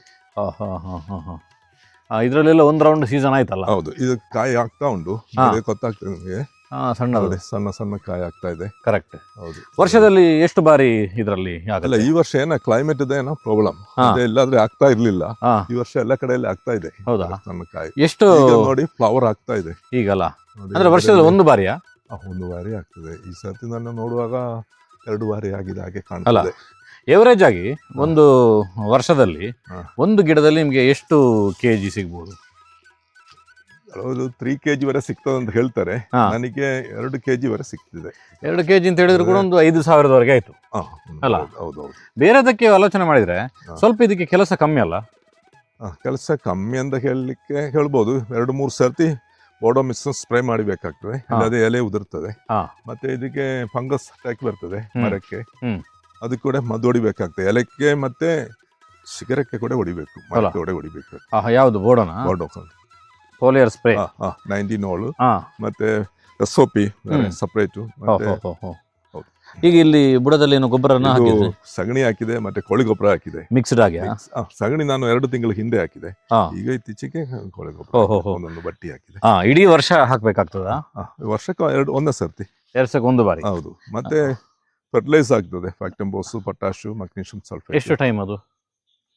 Speaker 1: ಇದ್ರಲ್ಲೆಲ್ಲ ಒಂದ್ ರೌಂಡ್ ಸೀಸನ್ ಆಯ್ತಲ್ಲ?
Speaker 2: ಹೌದು. ಇದು ಕಾಯಿ ಆಗ್ತಾ ಉಂಟು.
Speaker 1: ಹಾ.
Speaker 2: ಗೊತ್ತಾಗ್ತದೆ ನಿಮಗೆ.
Speaker 1: ಸಣ್ಣ
Speaker 2: ಸಣ್ಣ ಸಣ್ಣ ಕಾಯಿ ಆಗ್ತಾ ಇದೆ.
Speaker 1: ಕರೆಕ್ಟ್.
Speaker 2: ಹೌದು.
Speaker 1: ವರ್ಷದಲ್ಲಿ ಎಷ್ಟು ಬಾರಿ ಇದರಲ್ಲಿ
Speaker 2: ಅಲ್ಲ, ಈ ವರ್ಷ ಏನೋ ಕ್ಲೈಮೇಟ್ ಇದೆ ಏನೋ ಪ್ರಾಬ್ಲಮ್. ಇಲ್ಲಾದ್ರೆ ಆಗ್ತಾ ಇರ್ಲಿಲ್ಲ. ಈ ವರ್ಷ ಎಲ್ಲ ಕಡೆಯಲ್ಲಿ ಆಗ್ತಾ ಇದೆ.
Speaker 1: ಹೌದಾ?
Speaker 2: ಸಣ್ಣ ಕಾಯಿ.
Speaker 1: ಎಷ್ಟು
Speaker 2: ಈಗ ನೋಡಿ ಫ್ಲವರ್ ಆಗ್ತಾ ಇದೆ
Speaker 1: ಈಗಲ್ಲ?
Speaker 2: ನೋಡಿ,
Speaker 1: ಅಂದ್ರೆ ವರ್ಷದಲ್ಲಿ ಒಂದು ಬಾರಿಯಾ?
Speaker 2: ಒಂದು ಬಾರಿ ಆಗ್ತದೆ. ಈ ಸರ್ತಿ ನಾನು ನೋಡುವಾಗ 2 ಬಾರಿ ಆಗಿದೆ ಹಾಗೆ ಕಾಣ್ತದೆ.
Speaker 1: ಎವರೇಜ್ ಆಗಿ ಒಂದು ವರ್ಷದಲ್ಲಿ
Speaker 2: ಹಾ.
Speaker 1: ಒಂದು ಗಿಡದಲ್ಲಿ ನಿಮ್ಗೆ ಎಷ್ಟು ಕೆಜಿ ಸಿಗ್ಬೋದು?
Speaker 2: 3 kg ವರೆ ಸಿಗ್ತದೆ ಅಂತ ಹೇಳ್ತಾರೆ.
Speaker 1: ಹಾ.
Speaker 2: ನನಗೆ 2 kg ವರೆ ಸಿಗ್ತಿದೆ.
Speaker 1: 2 ಕೆಜಿ ಅಂತ ಹೇಳಿದ್ರು ಕೂಡ ಒಂದು 5,000 ಆಯ್ತು ಅಲ್ಲ?
Speaker 2: ಹೌದು ಹೌದು.
Speaker 1: ಬೇರೆದಕ್ಕೆ ಆಲೋಚನೆ ಮಾಡಿದ್ರೆ ಸ್ವಲ್ಪ ಇದಕ್ಕೆ ಕೆಲಸ ಕಮ್ಮಿ ಅಲ್ಲ?
Speaker 2: ಕೆಲಸ ಕಮ್ಮಿ ಅಂತ ಹೇಳ್ಲಿಕ್ಕೆ ಹೇಳ್ಬೋದು. 2-3 ಸರ್ತಿ ಬೋಡೋ ಮಿಕ್ಸ್ ಸ್ಪ್ರೇ ಮಾಡಬೇಕಾಗ್ತದೆ,
Speaker 1: ಹಾ.
Speaker 2: ಇಲ್ಲದೆ ಎಲೆ ಉದುರ್ತದೆ.
Speaker 1: ಹಾ.
Speaker 2: ಮತ್ತೆ ಇದಕ್ಕೆ ಫಂಗಸ್ ಅಟ್ಯಾಕ್ ಬರ್ತದೆ
Speaker 1: ಹ್ಮ್.
Speaker 2: ಮರಕ್ಕೆ,
Speaker 1: ಹ್ಮ್.
Speaker 2: ಅದು ಕೂಡ ಮದ್ದು ಹೊಡಿಬೇಕಾಗ್ತದೆ, ಎಲೆಕ್ಕೆ ಮತ್ತೆ ಶಿಖರಕ್ಕೆ ಕೂಡ ಹೊಡಿಬೇಕು, ಮರಕ್ಕೆ ಕೂಡ ಹೊಡಿಬೇಕು.
Speaker 1: ಯಾವುದು ಬೋಡೋನಾ?
Speaker 2: Bodo
Speaker 1: foliar spray.
Speaker 2: 19
Speaker 1: ಹಾ.
Speaker 2: ಮತ್ತೆ SOP
Speaker 1: ಹ್ಮ್.
Speaker 2: ಸಪರೇಟು. ಮತ್ತೆ ಹೌದು.
Speaker 1: ಈಗ ಇಲ್ಲಿ ಬುಡದಲ್ಲಿ ಏನು ಗೊಬ್ಬರನ
Speaker 2: ಇದು
Speaker 1: ಹಾಕಿದ್ರಿ?
Speaker 2: ಸಗಣಿ ಹಾಕಿದೆ, ಮತ್ತೆ ಕೋಳಿ ಗೊಬ್ಬರ ಹಾಕಿದೆ.
Speaker 1: ಮಿಕ್ಸ್ಡ್ ಆಗಿ?
Speaker 2: ಸಗಣಿ ನಾನು 2 ತಿಂಗಳ ಹಿಂದೆ ಹಾಕಿದೆ,
Speaker 1: ಹಾ.
Speaker 2: ಈಗ ಇತ್ತೀಚೆಗೆ ಕೋಳಿ ಗೊಬ್ಬರ
Speaker 1: ಓಹೋ.
Speaker 2: ಒಂದೊಂದು ಬಟ್ಟಿ ಹಾಕಿದೆ.
Speaker 1: ಇಡೀ ವರ್ಷ ಹಾಕ್ಬೇಕಾಗ್ತದ?
Speaker 2: ವರ್ಷಕ್ಕೆ ಒಂದೇ ಸರ್ತಿ.
Speaker 1: 2 ವರ್ಷಕ್ಕೆ ಒಂದು ಬಾರಿ?
Speaker 2: ಹೌದು. ಮತ್ತೆ ಫರ್ಟಿಲೈಸ್ ಆಗ್ತದೆ, ಫ್ಯಾಕ್ಟಂಬೋಸ್, ಪೊಟ್ಯಾಶು, ಮೆಗ್ನೀಷಿಯಂ ಸಲ್ಫೇಟ್.
Speaker 1: ಎಷ್ಟು ಟೈಮ್ ಅದು?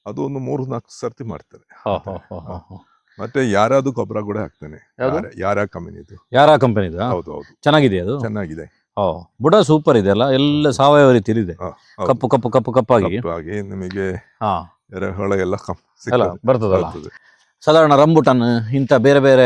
Speaker 2: ಅದು ಒಂದು 3-4 ಸರ್ತಿ ಮಾಡ್ತಾರೆ.
Speaker 1: ಹೋ.
Speaker 2: ಮತ್ತೆ ಯಾರಾದ್ರು ಗೊಬ್ಬರ ಕೂಡ ಹಾಕ್ತೇನೆ.
Speaker 1: ಯಾವುದು?
Speaker 2: ಯಾರ ಕಂಪನಿದು.
Speaker 1: ಯಾರ ಕಂಪನಿದ?
Speaker 2: ಹೌದು ಹೌದು,
Speaker 1: ಚೆನ್ನಾಗಿದೆ ಅದು?
Speaker 2: ಚೆನ್ನಾಗಿದೆ.
Speaker 1: ಬುಡ ಸೂಪರ್ ಇದೆ ಅಲ್ಲ, ಎಲ್ಲ ಸಾವಯವ ರೀತಿಯಲ್ಲಿ ಇದೆ.
Speaker 2: ಹಾ, ಹೌದು.
Speaker 1: ಕಪ್ಪು ಕಪ್ಪು ಕಪ್ಪು ಕಪ್ಪಾಗಿ
Speaker 2: ಕಪ್ಪಾಗಿ ನಿಮಗೆ
Speaker 1: ಹಾ
Speaker 2: ಎರೆಹುಳ ಎಲ್ಲ
Speaker 1: ಎಲ್ಲ ಬರ್ತದಲ್ಲ.
Speaker 2: ಬರ್ತದೆ.
Speaker 1: ಸಾಧಾರಣ ರಂಬುಟನ್ ಇಂಥ ಬೇರೆ ಬೇರೆ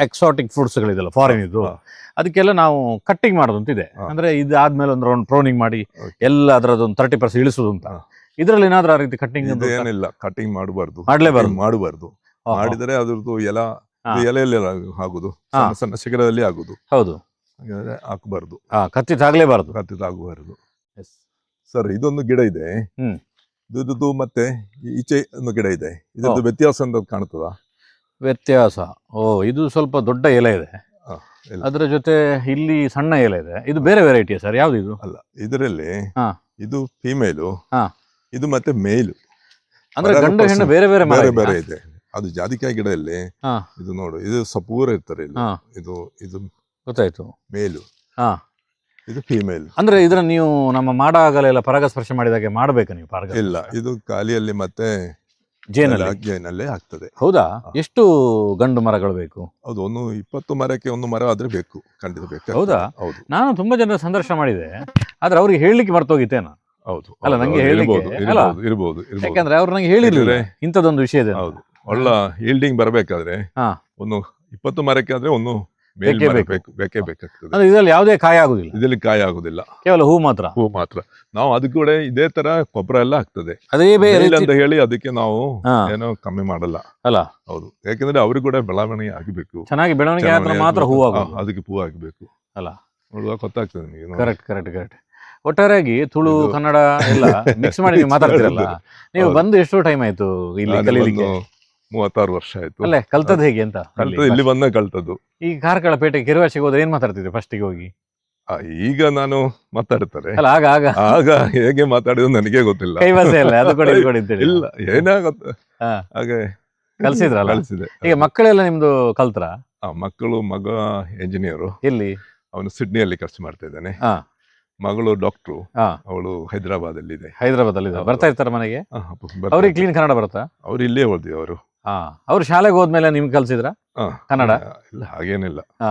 Speaker 1: ಎಕ್ಸಾಟಿಕ್ ಫ್ರೂಟ್ಸ್ ಗಳಿದೆಲ್ಲ ಫಾರಿನ್ ಇದು,
Speaker 2: ಹಾ.
Speaker 1: ಅದಕ್ಕೆಲ್ಲ ನಾವು ಕಟ್ಟಿಂಗ್ ಮಾಡೋದು ಅಂತ ಇದೆ.
Speaker 2: ಹಾ.
Speaker 1: ಅಂದ್ರೆ ಇದಾದ್ಮೇಲೆ ಒಂದು ರೌಂಡ್ ಪ್ರೂನಿಂಗ್ ಮಾಡಿ
Speaker 2: Okay.
Speaker 1: ಎಲ್ಲ ಅದರದೊಂದು 30% ಇಳಿಸೋದು ಅಂತ.
Speaker 2: ಹಾ.
Speaker 1: ಇದ್ರಲ್ಲಿ ಏನಾದ್ರೂ ಆ ರೀತಿ ಕಟ್ಟಿಂಗ್
Speaker 2: ಇದು ಏನಿಲ್ಲ, ಕಟಿಂಗ್ ಮಾಡಬಾರ್ದು,
Speaker 1: ಮಾಡ್ಲೇಬಾರ್ದು.
Speaker 2: ಮಾಡಬಾರ್ದು. ಮಾಡಿದರೆ ಅದ್ರದ್ದು
Speaker 1: ಹಾ.
Speaker 2: ಎಲೆಯಲ್ಲಿ ಆಗುದು,
Speaker 1: ಹಾ.
Speaker 2: ಸಣ್ಣ ಸಣ್ಣ ಶಿಖರದಲ್ಲಿ ಆಗುದು,
Speaker 1: ಹೌದು.
Speaker 2: ಹಾಗಾದ್ರೆ ಹಾಕಬಾರ್ದು,
Speaker 1: ಕತ್ತಿತಾಗ್ಲೇಬಾರ್ದು.
Speaker 2: ಕತ್ತಿದಾಗಬಾರ್ದು. ಸರ್, ಇದೊಂದು ಗಿಡ ಇದೆ,
Speaker 1: ಹ್ಮ್.
Speaker 2: ಇದ್ರದ್ದು ಮತ್ತೆ ಈಚೆ ಒಂದು ಗಿಡ ಇದೆ, ಇದ್ರದ್ದು ವ್ಯತ್ಯಾಸ ಅಂತ ಕಾಣ್ತದ?
Speaker 1: ವ್ಯತ್ಯಾಸ? ಇದು ಸ್ವಲ್ಪ ದೊಡ್ಡ ಎಲೆ ಇದೆ,
Speaker 2: ಇಲ್ಲ.
Speaker 1: ಅದರ ಜೊತೆ ಇಲ್ಲಿ ಸಣ್ಣ ಎಲೆ ಇದೆ. ಇದು ಬೇರೆ ವೆರೈಟಿ ಸರ್, ಯಾವ್ದು ಇದು?
Speaker 2: ಅಲ್ಲ, ಇದರಲ್ಲಿ
Speaker 1: ಹಾ.
Speaker 2: ಇದು ಫೀಮೇಲು,
Speaker 1: ಹಾ.
Speaker 2: ಇದು ಮತ್ತೆ ಮೇಲು.
Speaker 1: ಅಂದ್ರೆ
Speaker 2: ಬರಾಗ
Speaker 1: ಗಂಡು ಹೆಣ್ಣು ಬೇರೆ ಬೇರೆ ಮರ
Speaker 2: ಬೇರೆ
Speaker 1: ಇದೆಯಾ?
Speaker 2: ಬೇರೆ ಇದೆ. ಅದು ಜಾದಿಕಾಯಿ ಗಿಡದಲ್ಲಿ
Speaker 1: ಹಾ.
Speaker 2: ಇದು ನೋಡು, ಇದು ಸಪೂರ ಇರ್ತಾರೆ ಇಲ್ಲಿ.
Speaker 1: ಹಾ.
Speaker 2: ಇದು ಇದು
Speaker 1: ಗೊತ್ತಾಯ್ತು.
Speaker 2: ಮೇಲು,
Speaker 1: ಹಾ.
Speaker 2: ಇದು ಫೀಮೇಲ್.
Speaker 1: ಅಂದ್ರೆ ಇದನ್ನ ನೀವು ನಮ್ಮ ಮಾಡಾಗಲೆಲ್ಲ ಪರಾಗಸ್ಪರ್ಶ ಮಾಡಿದಾಗೆ ಮಾಡ್ಬೇಕು ನೀವು ಪರಾಗ?
Speaker 2: ಇಲ್ಲ, ಇದು ಖಾಲಿಯಲ್ಲಿ ಮತ್ತೆ
Speaker 1: ಜೇನಲ್ಲಿ?
Speaker 2: ಜೇನಲ್ಲೇ ಆಗ್ತದೆ.
Speaker 1: ಹೌದಾ?
Speaker 2: ಹಾ.
Speaker 1: ಎಷ್ಟು ಗಂಡು ಮರಗಳು ಬೇಕು?
Speaker 2: ಹೌದು, ಒಂದು 20 ಮರಕ್ಕೆ ಒಂದು ಮರ ಆದ್ರೆ ಬೇಕು, ಖಂಡಿತ ಬೇಕು.
Speaker 1: ಹೌದಾ?
Speaker 2: ಹೌದು
Speaker 1: ನಾನು ತುಂಬಾ ಜನರ ಸಂದರ್ಶನ ಮಾಡಿದೆ, ಆದ್ರೆ ಅವ್ರಿಗೆ ಹೇಳಲಿಕ್ಕೆ ಮರ್ತೋಗಿತ್ತೇನ?
Speaker 2: ಹೌದು.
Speaker 1: ಅಲ್ಲ, ನಂಗೆ ಹೇಳಲಿಕ್ಕೆ ಅಲ್ಲ,
Speaker 2: ಇರ್ಬೋದು.
Speaker 1: ಯಾಕಂದ್ರೆ ಅವ್ರು ನಂಗೆ ಹೇಳಿರ್ಲಿಲ್ಲ ಇಂಥದ್ದೊಂದು ವಿಷಯ ಇದೆ.
Speaker 2: ಹೌದು, ಒಳ್ಳೆ ಈಲ್ಡಿಂಗ್ ಬರಬೇಕಾದ್ರೆ
Speaker 1: ಹಾ.
Speaker 2: ಒಂದು 20 ಮರಕ್ಕೆ ಆದ್ರೆ ಒಂದು
Speaker 1: ಬೇಕೇ ಬೇಕು.
Speaker 2: ಬೇಕೇ ಬೇಕಾಗ್ತದೆ.
Speaker 1: ಅಂದ್ರೆ ಇದರಲ್ಲಿ ಯಾವುದೇ ಕಾಯ ಆಗುದಿಲ್ಲ,
Speaker 2: ಇದರಲ್ಲಿ ಕಾಯಿ ಆಗುದಿಲ್ಲ,
Speaker 1: ಕೇವಲ ಹೂ ಮಾತ್ರ.
Speaker 2: ಹೂ ಮಾತ್ರ. ನಾವು ಅದಕ್ಕೆ ಕೂಡ ಇದೇ ತರ ಗೊಬ್ಬರ ಎಲ್ಲ ಆಗ್ತದೆ,
Speaker 1: ಅದೇ ಬೇರೆ
Speaker 2: ಮೇಲ್ ಅಂತ ಹೇಳಿ ಅದಕ್ಕೆ ನಾವು
Speaker 1: ಹಾ.
Speaker 2: ಏನೋ ಕಮ್ಮಿ ಮಾಡಲ್ಲ.
Speaker 1: ಅಲ್ಲ,
Speaker 2: ಹೌದು, ಯಾಕಂದ್ರೆ ಅವ್ರಿಗೆ ಕೂಡ ಬೆಳವಣಿಗೆ ಆಗಬೇಕು,
Speaker 1: ಚೆನ್ನಾಗಿ ಬೆಳವಣಿಗೆ ಆದ್ರೆ ಮಾತ್ರ ಹೂ ಆಗೋದು.
Speaker 2: ಅದಕ್ಕೆ ಹೂ ಆಗಬೇಕು
Speaker 1: ಅಲ್ಲ,
Speaker 2: ನೋಡುವಾಗ ಗೊತ್ತಾಗ್ತದೆ ನಿಮಗೆ.
Speaker 1: ಕರೆಕ್ಟ್. ಒಟ್ಟಾರೆಯಾಗಿ ತುಳು
Speaker 2: ಇದು-
Speaker 1: ಕನ್ನಡ ಎಲ್ಲ ಮಿಕ್ಸ್ ಮಾಡಿ ನೀವು ಮಾತಾಡ್ತಿರಲ್ಲ. ನೀವು
Speaker 2: ಹೌದು.
Speaker 1: ಬಂದು ಎಷ್ಟು ಟೈಮ್ ಆಯ್ತು ಇಲ್ಲಿ
Speaker 2: ನಾನು
Speaker 1: ಕಲೀಲಿಕ್ಕೆ?
Speaker 2: ಬಂದು 36 ವರ್ಷ ಆಯ್ತು.
Speaker 1: ಅಲ್ಲೇ ಕಲ್ತದ್ ಹೇಗೆ ಅಂತ?
Speaker 2: ಕಲ್ತದ್ದು ಇಲ್ಲಿ ಬಂದ ಕಲ್ತದ್ದು.
Speaker 1: ಈ ಕಾರ್ಕಳ ಪೇಟೆ ಕೆರುವಾಶಿಗೆ ಹೋದ್ರೆ ಏನ್ ಮಾತಾಡ್ತಿದ್ರಿ ಫಸ್ಟಿಗೆ ಹೋಗಿ?
Speaker 2: ಈಗ ನಾನು ಮಾತಾಡ್ತಾರೆ,
Speaker 1: ಅಲ್ಲ ಆಗ
Speaker 2: ಆಗ ಹೇಗೆ ಮಾತಾಡಿದ್ರು ನನಗೆ ಗೊತ್ತಿಲ್ಲ.
Speaker 1: ಕೈವಾಸ ಇಲ್ಲ, ಅದು ಕೊಡಿ ಇದು ಕೊಡಿ ಅಂತೇಳಿ.
Speaker 2: ಇಲ್ಲ, ಏನಾಗುತ್ತೆ
Speaker 1: ಹಾ.
Speaker 2: ಹಾಗೆ
Speaker 1: ಕಲ್ಸಿದ್ರಲ್ಲ?
Speaker 2: ಕಲಿಸಿದೆ.
Speaker 1: ಈಗ ಮಕ್ಕಳೆಲ್ಲ ನಿಮ್ದು ಕಲ್ತ್ರ?
Speaker 2: ಮಕ್ಕಳು, ಮಗ ಎಂಜಿನಿಯರು,
Speaker 1: ಎಲ್ಲಿ?
Speaker 2: ಅವನು ಸಿಡ್ನಿಯಲ್ಲಿ ಖರ್ಚು ಮಾಡ್ತಾ ಇದ್ದಾನೆ.
Speaker 1: ಹಾ.
Speaker 2: ಮಗಳು ಡಾಕ್ಟ್ರು,
Speaker 1: ಹಾ.
Speaker 2: ಅವಳು ಹೈದರಾಬಾದ್ ಅಲ್ಲಿ ಇದೆ.
Speaker 1: ಹೈದರಾಬಾದ್ ಅಲ್ಲಿ
Speaker 2: ಹೌದು.
Speaker 1: ಬರ್ತಾ ಇರ್ತಾರ ಮನೆಗೆ?
Speaker 2: ಬರ್ತಾರೆ.
Speaker 1: ಅವ್ರಿಗೆ ಕ್ಲೀನ್ ಕನ್ನಡ ಬರುತ್ತಾ?
Speaker 2: ಅವ್ರು ಇಲ್ಲೇ ಓದಿ ಅವರು.
Speaker 1: ಹಾ. ಅವ್ರು ಶಾಲೆಗೆ ಹೋದ್ಮೇಲೆ ನಿಮ್ಗೆ ಕಲ್ಸಿದ್ರ ಕನ್ನಡ?
Speaker 2: ಇಲ್ಲ, ಹಾಗೇನಿಲ್ಲ.
Speaker 1: ಹಾ.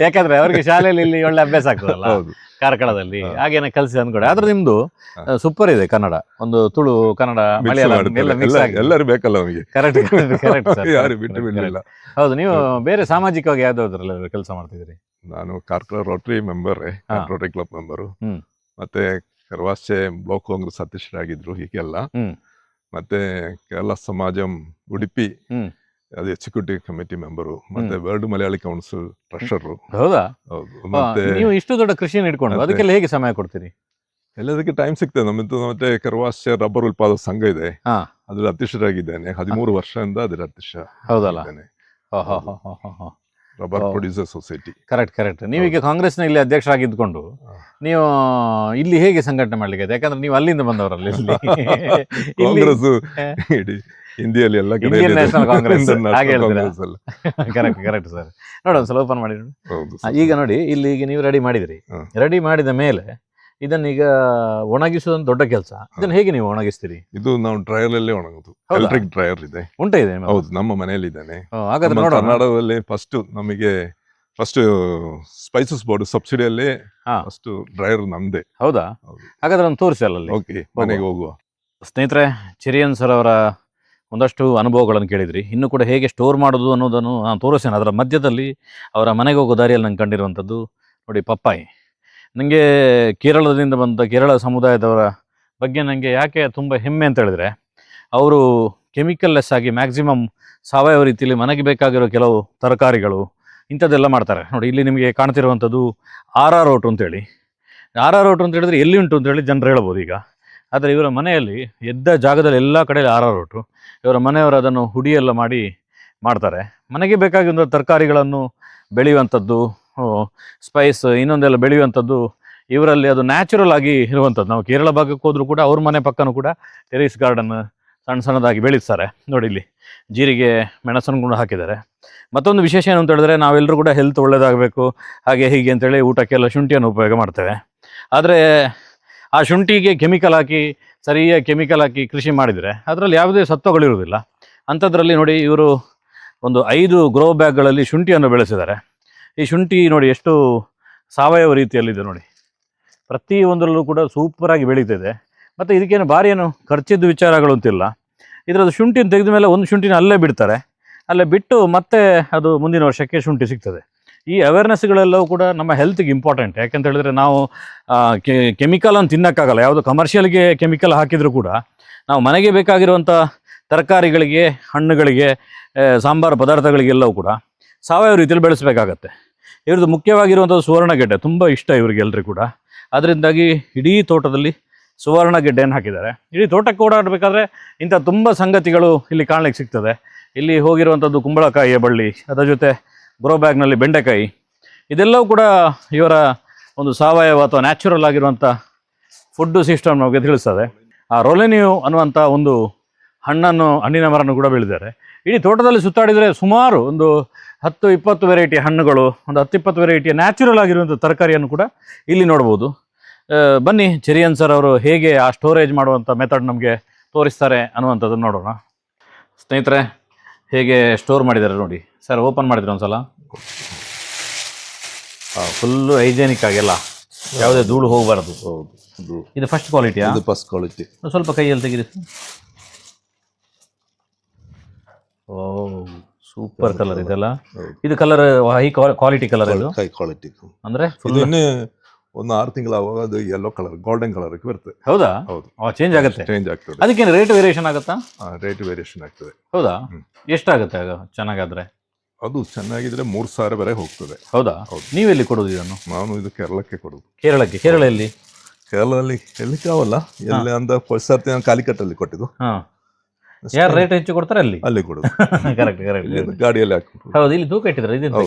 Speaker 1: ಯಾಕಂದ್ರೆ ಅವ್ರಿಗೆ ಶಾಲೆಯಲ್ಲಿ ಇಲ್ಲಿ ಒಳ್ಳೆ ಅಭ್ಯಾಸ ಆಗ್ತದಲ್ಲ
Speaker 2: ಹೌದು,
Speaker 1: ಕಾರ್ಕಳದಲ್ಲಿ,
Speaker 2: ಹಾ.
Speaker 1: ಹಾಗೇನೆ ಕಲ್ಸಿ ಅಂದ್ಕೊಡಿ. ಆದ್ರೆ ನಿಮ್ದು
Speaker 2: ಹಾ.
Speaker 1: ಸೂಪರ್ ಇದೆ ಕನ್ನಡ, ಒಂದು ತುಳು ಕನ್ನಡ
Speaker 2: Mix
Speaker 1: ಮಲಯಾಳಂ
Speaker 2: ಮಾಡ್ತಾರೆ.
Speaker 1: ಎಲ್ಲ ಮಿಕ್ಸ್ ಆಗಿ.
Speaker 2: ಎಲ್ಲರೂ ಬೇಕಲ್ಲ ಅವನಿಗೆ,
Speaker 1: ಕರೆಕ್ಟ್ ಸರ್.
Speaker 2: ಯಾರು ಬಿಟ್ಟು ಬಿಡಲಿಲ್ಲ.
Speaker 1: ಹೌದು. ನೀವು ಬೇರೆ ಸಾಮಾಜಿಕವಾಗಿ ಯಾವ್ದಾದ್ರಲ್ಲಿ ಕೆಲಸ ಮಾಡ್ತಿದ್ರಿ?
Speaker 2: ನಾನು ಕಾರ್ಕಳ ರೋಟರಿ ಮೆಂಬರ್,
Speaker 1: ಹಾ.
Speaker 2: ರೋಟರಿ ಕ್ಲಬ್ ಮೆಂಬರು,
Speaker 1: ಹ್ಮ್.
Speaker 2: ಮತ್ತೆ ಕರ್ವಾಸೆ ಬ್ಲಾಕ್ ಕಾಂಗ್ರೆಸ್ ಅಧ್ಯಕ್ಷರಾಗಿದ್ರು ಹೀಗೆಲ್ಲ.
Speaker 1: ಹ್ಮ್.
Speaker 2: ಮತ್ತೆ ಕೇರಳ ಸಮಾಜಂ ಉಡುಪಿ
Speaker 1: ಹ್ಮ್.
Speaker 2: ಅದು ಎಕ್ಸಿಕ್ಯೂಟಿವ್ ಕಮಿಟಿ ಮೆಂಬರು, ಮತ್ತೆ ವರ್ಲ್ಡ್ ಮಲಯಾಳಿ ಕೌನ್ಸಿಲ್ ಟ್ರೆಷರರು.
Speaker 1: ಹೌದಾ?
Speaker 2: ಹೌದು.
Speaker 1: ಆ,
Speaker 2: ಮತ್ತೆ
Speaker 1: ನೀವು ಇಷ್ಟು ದೊಡ್ಡ ಕೃಷಿಯನ್ನು ಇಟ್ಕೊಂಡು
Speaker 2: ಮತ್ತೆ-
Speaker 1: ಅದಕ್ಕೆಲ್ಲ ಹೇಗೆ ಸಮಯ ಕೊಡ್ತೀರಿ?
Speaker 2: ಎಲ್ಲದಕ್ಕೆ ಟೈಮ್ ಸಿಗ್ತದೆ ನಮ್ಮದು. ಮತ್ತೆ ಕರ್ವಾಸೆ ರಬ್ಬರ್ ಉತ್ಪಾದಕ ಸಂಘ ಇದೆ,
Speaker 1: ಹಾ.
Speaker 2: ಅದರ ಅಧ್ಯಕ್ಷರಾಗಿದ್ದೇನೆ 13 ವರ್ಷದಿಂದ. ಅದರ ಅಧ್ಯಕ್ಷ
Speaker 1: ಹೌದಲ್ಲ?
Speaker 2: ಇದ್ದೇನೆ.
Speaker 1: ಹಾ.
Speaker 2: ರಬ್ಬರ್
Speaker 1: ಓ.
Speaker 2: Producer society.
Speaker 1: ಕರೆಕ್ಟ್. ನೀವೀಗ ಕಾಂಗ್ರೆಸ್ನ ಇಲ್ಲಿ ಅಧ್ಯಕ್ಷರಾಗಿದ್ದುಕೊಂಡು
Speaker 2: ಹಾ.
Speaker 1: ನೀವು ಇಲ್ಲಿ ಹೇಗೆ ಸಂಘಟನೆ ಮಾಡ್ಲಿಕ್ಕೆ ಆಯ್ತು? ಯಾಕಂದ್ರೆ ನೀವು ಅಲ್ಲಿಂದ ಬಂದವರಲ್ಲ ಇಲ್ಲಿ.
Speaker 2: ಕಾಂಗ್ರೆಸ್ ಇಡೀ ಹಿಂದಿಯಲ್ಲಿ ಎಲ್ಲ ಕಡೆ
Speaker 1: ಇಂಡಿಯನ್
Speaker 2: ಇದೆ.
Speaker 1: ನ್ಯಾಷನಲ್ ಕಾಂಗ್ರೆಸ್
Speaker 2: International
Speaker 1: ಹಾಗೆ ಹೇಳ್ತೀರಾ?
Speaker 2: ಕಾಂಗ್ರೆಸ್ ಅಲ್ಲ.
Speaker 1: Correct sir. ನೋಡಿ ಒಂದ್ಸಲ ಓಪನ್ ಮಾಡಿ ನೋಡಿ.
Speaker 2: ಹೌದು
Speaker 1: ಈಗ ನೋಡಿ, ಇಲ್ಲಿ ಈಗ ನೀವು ರೆಡಿ ಮಾಡಿದ್ರಿ.
Speaker 2: ಹಾ.
Speaker 1: ರೆಡಿ ಮಾಡಿದ ಮೇಲೆ ಇದನ್ನೀಗ ಒಣಗಿಸುವುದು ದೊಡ್ಡ ಕೆಲಸ. ಇದನ್ನ ಹೇಗೆ ನೀವು ಒಣಗಿಸ್ತೀರಿ?
Speaker 2: ಇದು ನಾವು ಡ್ರೈಯರ್ ಅಲ್ಲೇ ಒಣಗುದು.
Speaker 1: ಹೌದಾ?
Speaker 2: ಎಲೆಕ್ಟ್ರಿಕ್ ಡ್ರೈಯರ್ ಇದೆ.
Speaker 1: ಉಂಟ ಇದೆ ನಿಮ್ಮದು?
Speaker 2: ಹೌದು, ನಮ್ಮ ಮನೆಯಲ್ಲಿ ಇದ್ದಾನೆ.
Speaker 1: ಹಾಗಾದ್ರೆ
Speaker 2: ನಮ್ಮ
Speaker 1: ನೋಡೋಣ.
Speaker 2: ಕರ್ನಾಟಕದಲ್ಲಿ ನಮಗೆ ಫಸ್ಟ್ ಸ್ಪೈಸಸ್ ಬೋರ್ಡ್ ಸಬ್ಸಿಡಿಯಲ್ಲಿ
Speaker 1: ಹಾ.
Speaker 2: ಫಸ್ಟ್ ಡ್ರೈಯರ್ ನಮ್ದೇ.
Speaker 1: ಹೌದಾ?
Speaker 2: ಹೌದು.
Speaker 1: ಹಾಗಾದ್ರೆ ಒಂದು ತೋರಿಸಿ ಅಲ್ಲಲ್ಲಿ.
Speaker 2: ಓಕೆ, ಮನೆಗೆ ಹೋಗುವ.
Speaker 1: ಸ್ನೇಹಿತರೆ, ಚಿರಿಯನ್ ಸರ್ ಅವರ ಒಂದಷ್ಟು ಅನುಭವಗಳನ್ನು ಕೇಳಿದ್ರಿ. ಇನ್ನೂ ಕೂಡ ಹೇಗೆ ಸ್ಟೋರ್ ಮಾಡೋದು ಅನ್ನೋದನ್ನು ನಾನು ತೋರಿಸ್ತೇನೆ. ಅದರ ಮಧ್ಯದಲ್ಲಿ ಅವರ ಮನೆಗೆ ಹೋಗೋ ದಾರಿಯಲ್ಲಿ ನಂಗೆ ಕಂಡಿರುವಂಥದ್ದು ನೋಡಿ, ಪಪ್ಪಾಯಿ. ನನಗೆ ಕೇರಳದಿಂದ ಬಂದ ಕೇರಳ ಸಮುದಾಯದವರ ಬಗ್ಗೆ ನನಗೆ ಯಾಕೆ ತುಂಬ ಹೆಮ್ಮೆ ಅಂತ ಹೇಳಿದ್ರೆ, ಅವರು ಕೆಮಿಕಲ್ ಲೆಸ್ ಆಗಿ ಮ್ಯಾಕ್ಸಿಮಮ್ ಸಾವಯವ ರೀತಿಯಲ್ಲಿ ಮನೆಗೆ ಬೇಕಾಗಿರೋ ಕೆಲವು ತರಕಾರಿಗಳು ಇಂಥದ್ದೆಲ್ಲ ಮಾಡ್ತಾರೆ. ನೋಡಿ ಇಲ್ಲಿ ನಿಮಗೆ ಕಾಣ್ತಿರುವಂಥದ್ದು RR ಅಂತೇಳಿ. RR ಅಂತ ಹೇಳಿದ್ರೆ ಎಲ್ಲಿ ಉಂಟು ಅಂತೇಳಿ ಜನರು ಹೇಳ್ಬೋದು ಈಗ. ಆದರೆ ಇವರ ಮನೆಯಲ್ಲಿ ಎದ್ದ ಜಾಗದಲ್ಲಿ ಎಲ್ಲ ಕಡೆಯಲ್ಲಿ RR. ಇವರ ಮನೆಯವರು ಅದನ್ನು ಹುಡಿಯೆಲ್ಲ ಮಾಡ್ತಾರೆ. ಮನೆಗೆ ಬೇಕಾಗಿರೋ ತರಕಾರಿಗಳನ್ನು ಬೆಳೆಯುವಂಥದ್ದು, ಸ್ಪೈಸ್ ಇನ್ನೊಂದೆಲ್ಲ ಬೆಳೆಯುವಂಥದ್ದು ಇವರಲ್ಲಿ ಅದು ನ್ಯಾಚುರಲ್ ಆಗಿ ಇರುವಂಥದ್ದು. ನಾವು ಕೇರಳ ಭಾಗಕ್ಕೆ ಹೋದರೂ ಕೂಡ ಅವ್ರ ಮನೆ ಪಕ್ಕನೂ ಕೂಡ ಟೆರೇಸ್ ಗಾರ್ಡನ್ ಸಣ್ಣದಾಗಿ ಬೆಳೀತಾರೆ. ನೋಡಿ ಇಲ್ಲಿ ಜೀರಿಗೆ, ಮೆಣಸನ್ನು ಕೂಡ ಹಾಕಿದ್ದಾರೆ. ಮತ್ತೊಂದು ವಿಶೇಷ ಏನು ಅಂತ ಹೇಳಿದ್ರೆ, ನಾವೆಲ್ಲರೂ ಕೂಡ ಹೆಲ್ತ್ ಒಳ್ಳೆಯದಾಗಬೇಕು ಹಾಗೆ ಹೀಗೆ ಅಂತೇಳಿ ಊಟಕ್ಕೆಲ್ಲ ಶುಂಠಿಯನ್ನು ಉಪಯೋಗ ಮಾಡ್ತೇವೆ. ಆದರೆ ಆ ಶುಂಠಿಗೆ ಸರಿಯಾಗಿ ಕೆಮಿಕಲ್ ಹಾಕಿ ಕೃಷಿ ಮಾಡಿದರೆ ಅದರಲ್ಲಿ ಯಾವುದೇ ಸತ್ವಗಳಿರುವುದಿಲ್ಲ. ಅಂಥದ್ರಲ್ಲಿ ನೋಡಿ ಇವರು ಒಂದು 5 ಗ್ರೋ ಬ್ಯಾಗ್ಗಳಲ್ಲಿ ಶುಂಠಿಯನ್ನು ಬೆಳೆಸಿದ್ದಾರೆ. ಈ ಶುಂಠಿ ನೋಡಿ ಎಷ್ಟು ಸಾವಯವ ರೀತಿಯಲ್ಲಿದೆ ನೋಡಿ. ಪ್ರತಿಯೊಂದರಲ್ಲೂ ಕೂಡ ಸೂಪರಾಗಿ ಬೆಳೀತಿದೆ. ಮತ್ತು ಇದಕ್ಕೇನು ಭಾರಿ ಏನು ಖರ್ಚಿದ್ದು ವಿಚಾರಗಳು ಅಂತಿಲ್ಲ. ಇದರದ್ದು ಶುಂಠಿನ ತೆಗೆದ ಮೇಲೆ ಒಂದು ಶುಂಠಿನ ಅಲ್ಲೇ ಬಿಡ್ತಾರೆ. ಅಲ್ಲೇ ಬಿಟ್ಟು ಮತ್ತೆ ಅದು ಮುಂದಿನ ವರ್ಷಕ್ಕೆ ಶುಂಠಿ ಸಿಗ್ತದೆ. ಈ ಅವೇರ್ನೆಸ್ಗಳೆಲ್ಲವೂ ಕೂಡ ನಮ್ಮ ಹೆಲ್ತ್ಗೆ ಇಂಪಾರ್ಟೆಂಟ್. ಯಾಕೆಂತ ಹೇಳಿದ್ರೆ ನಾವು ಕೆಮಿಕಲನ್ನು ತಿನ್ನೋಕ್ಕಾಗಲ್ಲ. ಯಾವುದು ಕಮರ್ಷಿಯಲ್ಗೆ ಕೆಮಿಕಲ್ ಹಾಕಿದರೂ ಕೂಡ ನಾವು ಮನೆಗೆ ಬೇಕಾಗಿರುವಂಥ ತರಕಾರಿಗಳಿಗೆ, ಹಣ್ಣುಗಳಿಗೆ, ಸಾಂಬಾರು ಪದಾರ್ಥಗಳಿಗೆಲ್ಲವೂ ಕೂಡ ಸಾವಯವ ರೀತಿಯಲ್ಲಿ ಬೆಳೆಸಬೇಕಾಗತ್ತೆ. ಇವ್ರದ್ದು ಮುಖ್ಯವಾಗಿರುವಂಥದ್ದು ಸುವರ್ಣಗೆಡ್ಡೆ, ತುಂಬ ಇಷ್ಟ ಇವರಿಗೆಲ್ಲರಿಗೂ ಕೂಡ. ಅದರಿಂದಾಗಿ ಇಡೀ ತೋಟದಲ್ಲಿ ಸುವರ್ಣಗೆಡ್ಡೆಯನ್ನು ಹಾಕಿದ್ದಾರೆ. ಇಡೀ ತೋಟಕ್ಕೆ ಓಡಾಡಬೇಕಾದ್ರೆ ಇಂಥ ತುಂಬ ಸಂಗತಿಗಳು ಇಲ್ಲಿ ಕಾಣಲಿಕ್ಕೆ ಸಿಗ್ತದೆ. ಇಲ್ಲಿ ಹೋಗಿರುವಂಥದ್ದು ಕುಂಬಳಕಾಯಿಯ ಬಳ್ಳಿ, ಅದರ ಜೊತೆ ಗ್ರೋ ಬ್ಯಾಗ್ನಲ್ಲಿ ಬೆಂಡೆಕಾಯಿ, ಇದೆಲ್ಲವೂ ಕೂಡ ಇವರ ಒಂದು ಸಾವಯವ ಅಥವಾ ನ್ಯಾಚುರಲ್ ಆಗಿರುವಂಥ ಫುಡ್ ಸಿಸ್ಟಮ್ ನಮಗೆ ತಿಳಿಸ್ತದೆ. ಆ ರೊಲೆನಿಯು ಅನ್ನುವಂಥ ಒಂದು ಹಣ್ಣಿನ ಮರನ್ನು ಕೂಡ ಬೆಳೆದಿದ್ದಾರೆ. ಇಡೀ ತೋಟದಲ್ಲಿ ಸುತ್ತಾಡಿದರೆ ಸುಮಾರು ಒಂದು 10-20 ವೆರೈಟಿ ಹಣ್ಣುಗಳು, ಒಂದು 10-20 ವೆರೈಟಿಯ ನ್ಯಾಚುರಲ್ ಆಗಿರುವಂಥ ತರಕಾರಿಯನ್ನು ಕೂಡ ಇಲ್ಲಿ ನೋಡ್ಬೋದು. ಬನ್ನಿ ಚೆರಿಯನ್ ಸರ್ ಅವರು ಹೇಗೆ ಆ ಸ್ಟೋರೇಜ್ ಮಾಡುವಂಥ ಮೆಥಡ್ ನಮಗೆ ತೋರಿಸ್ತಾರೆ ಅನ್ನುವಂಥದ್ದನ್ನು ನೋಡೋಣ. ಸ್ನೇಹಿತರೆ, ಹೇಗೆ ಸ್ಟೋರ್ ಮಾಡಿದ್ದಾರೆ ನೋಡಿ ಸರ್. ಓಪನ್ ಮಾಡಿದ್ರೆ ಒಂದ್ಸಲ ಫುಲ್ಲು ಹೈಜೆನಿಕ್ ಆಗಿಲ್ಲ, ಯಾವುದೇ ಧೂಳು ಹೋಗಬಾರ್ದು.
Speaker 2: ಹೌದು,
Speaker 1: ಇದು ಫಸ್ಟ್ ಕ್ವಾಲಿಟಿಯಾ?
Speaker 2: ಇದು ಫಸ್ಟ್ ಕ್ವಾಲಿಟಿ.
Speaker 1: ಸ್ವಲ್ಪ ಕೈಯಲ್ಲಿ ತೆಗಿರಿ. ಓ ಸೂಪರ್ ಕಲರ್ ಇದೆಲ್ಲ. ಇದು ಕಲರ್ ಹೈ ಕ್ವಾಲಿಟಿ ಕಲರ್, ಇದು
Speaker 2: ಹೈ ಕ್ವಾಲಿಟಿ
Speaker 1: ಅಂದ್ರೆ
Speaker 2: ಒಂದು 6 ತಿಂಗಳಾಗುವಾಗ ಅದು ಯೆಲ್ಲೋ ಕಲರ್, ಗೋಲ್ಡನ್ ಕಲರ್ ಬರುತ್ತೆ.
Speaker 1: ಹೌದಾ?
Speaker 2: ಹೌದು,
Speaker 1: ಚೇಂಜ್ ಆಗುತ್ತೆ.
Speaker 2: ಆಗ್ತದೆ.
Speaker 1: ಅದಕ್ಕೇನು ರೇಟ್ ವೇರಿಯೇಷನ್ ಆಗುತ್ತಾ?
Speaker 2: ರೇಟ್ ವೇರಿಯೇಷನ್ ಆಗ್ತದೆ.
Speaker 1: ಹೌದಾ? ಎಷ್ಟಾಗುತ್ತೆ ಆಗ ಚೆನ್ನಾಗಾದ್ರೆ?
Speaker 2: ಅದು ಚೆನ್ನಾಗಿದ್ರೆ 3,000 ವರೆಗೆ ಹೋಗ್ತದೆ.
Speaker 1: ಹೌದಾ? ನೀವೆಲ್ಲಿ ಕೊಡೋದು ಇದನ್ನು?
Speaker 2: ನಾನು ಇದು ಕೇರಳಕ್ಕೆ ಕೊಡೋದು.
Speaker 1: ಕೇರಳಕ್ಕೆ? ಕೇರಳದಲ್ಲಿ
Speaker 2: ಎಲ್ಲಿ ಕಾವಲ್ಲ, ಎಲ್ಲಿ ಅಂದ ಸರ್ತಿ ನಾನು ಕಾಲಿಕಟ್ಟಲ್ಲಿ ಕೊಟ್ಟಿದ್ದು.
Speaker 1: ಯಾರು ರೇಟ್ ಹೆಚ್ಚು ಕೊಡ್ತಾರೆ ಅಲ್ಲಿ
Speaker 2: ಕೊಡೋದು.
Speaker 1: ಕರೆಕ್ಟ್
Speaker 2: ಗಾಡಿಯಲ್ಲಿ ಹಾಕ್ಬಿಟ್ಟು.
Speaker 1: ಹೌದು, ಇಲ್ಲಿ ತೂಕ ಇಟ್ಟಿದ್ರೆ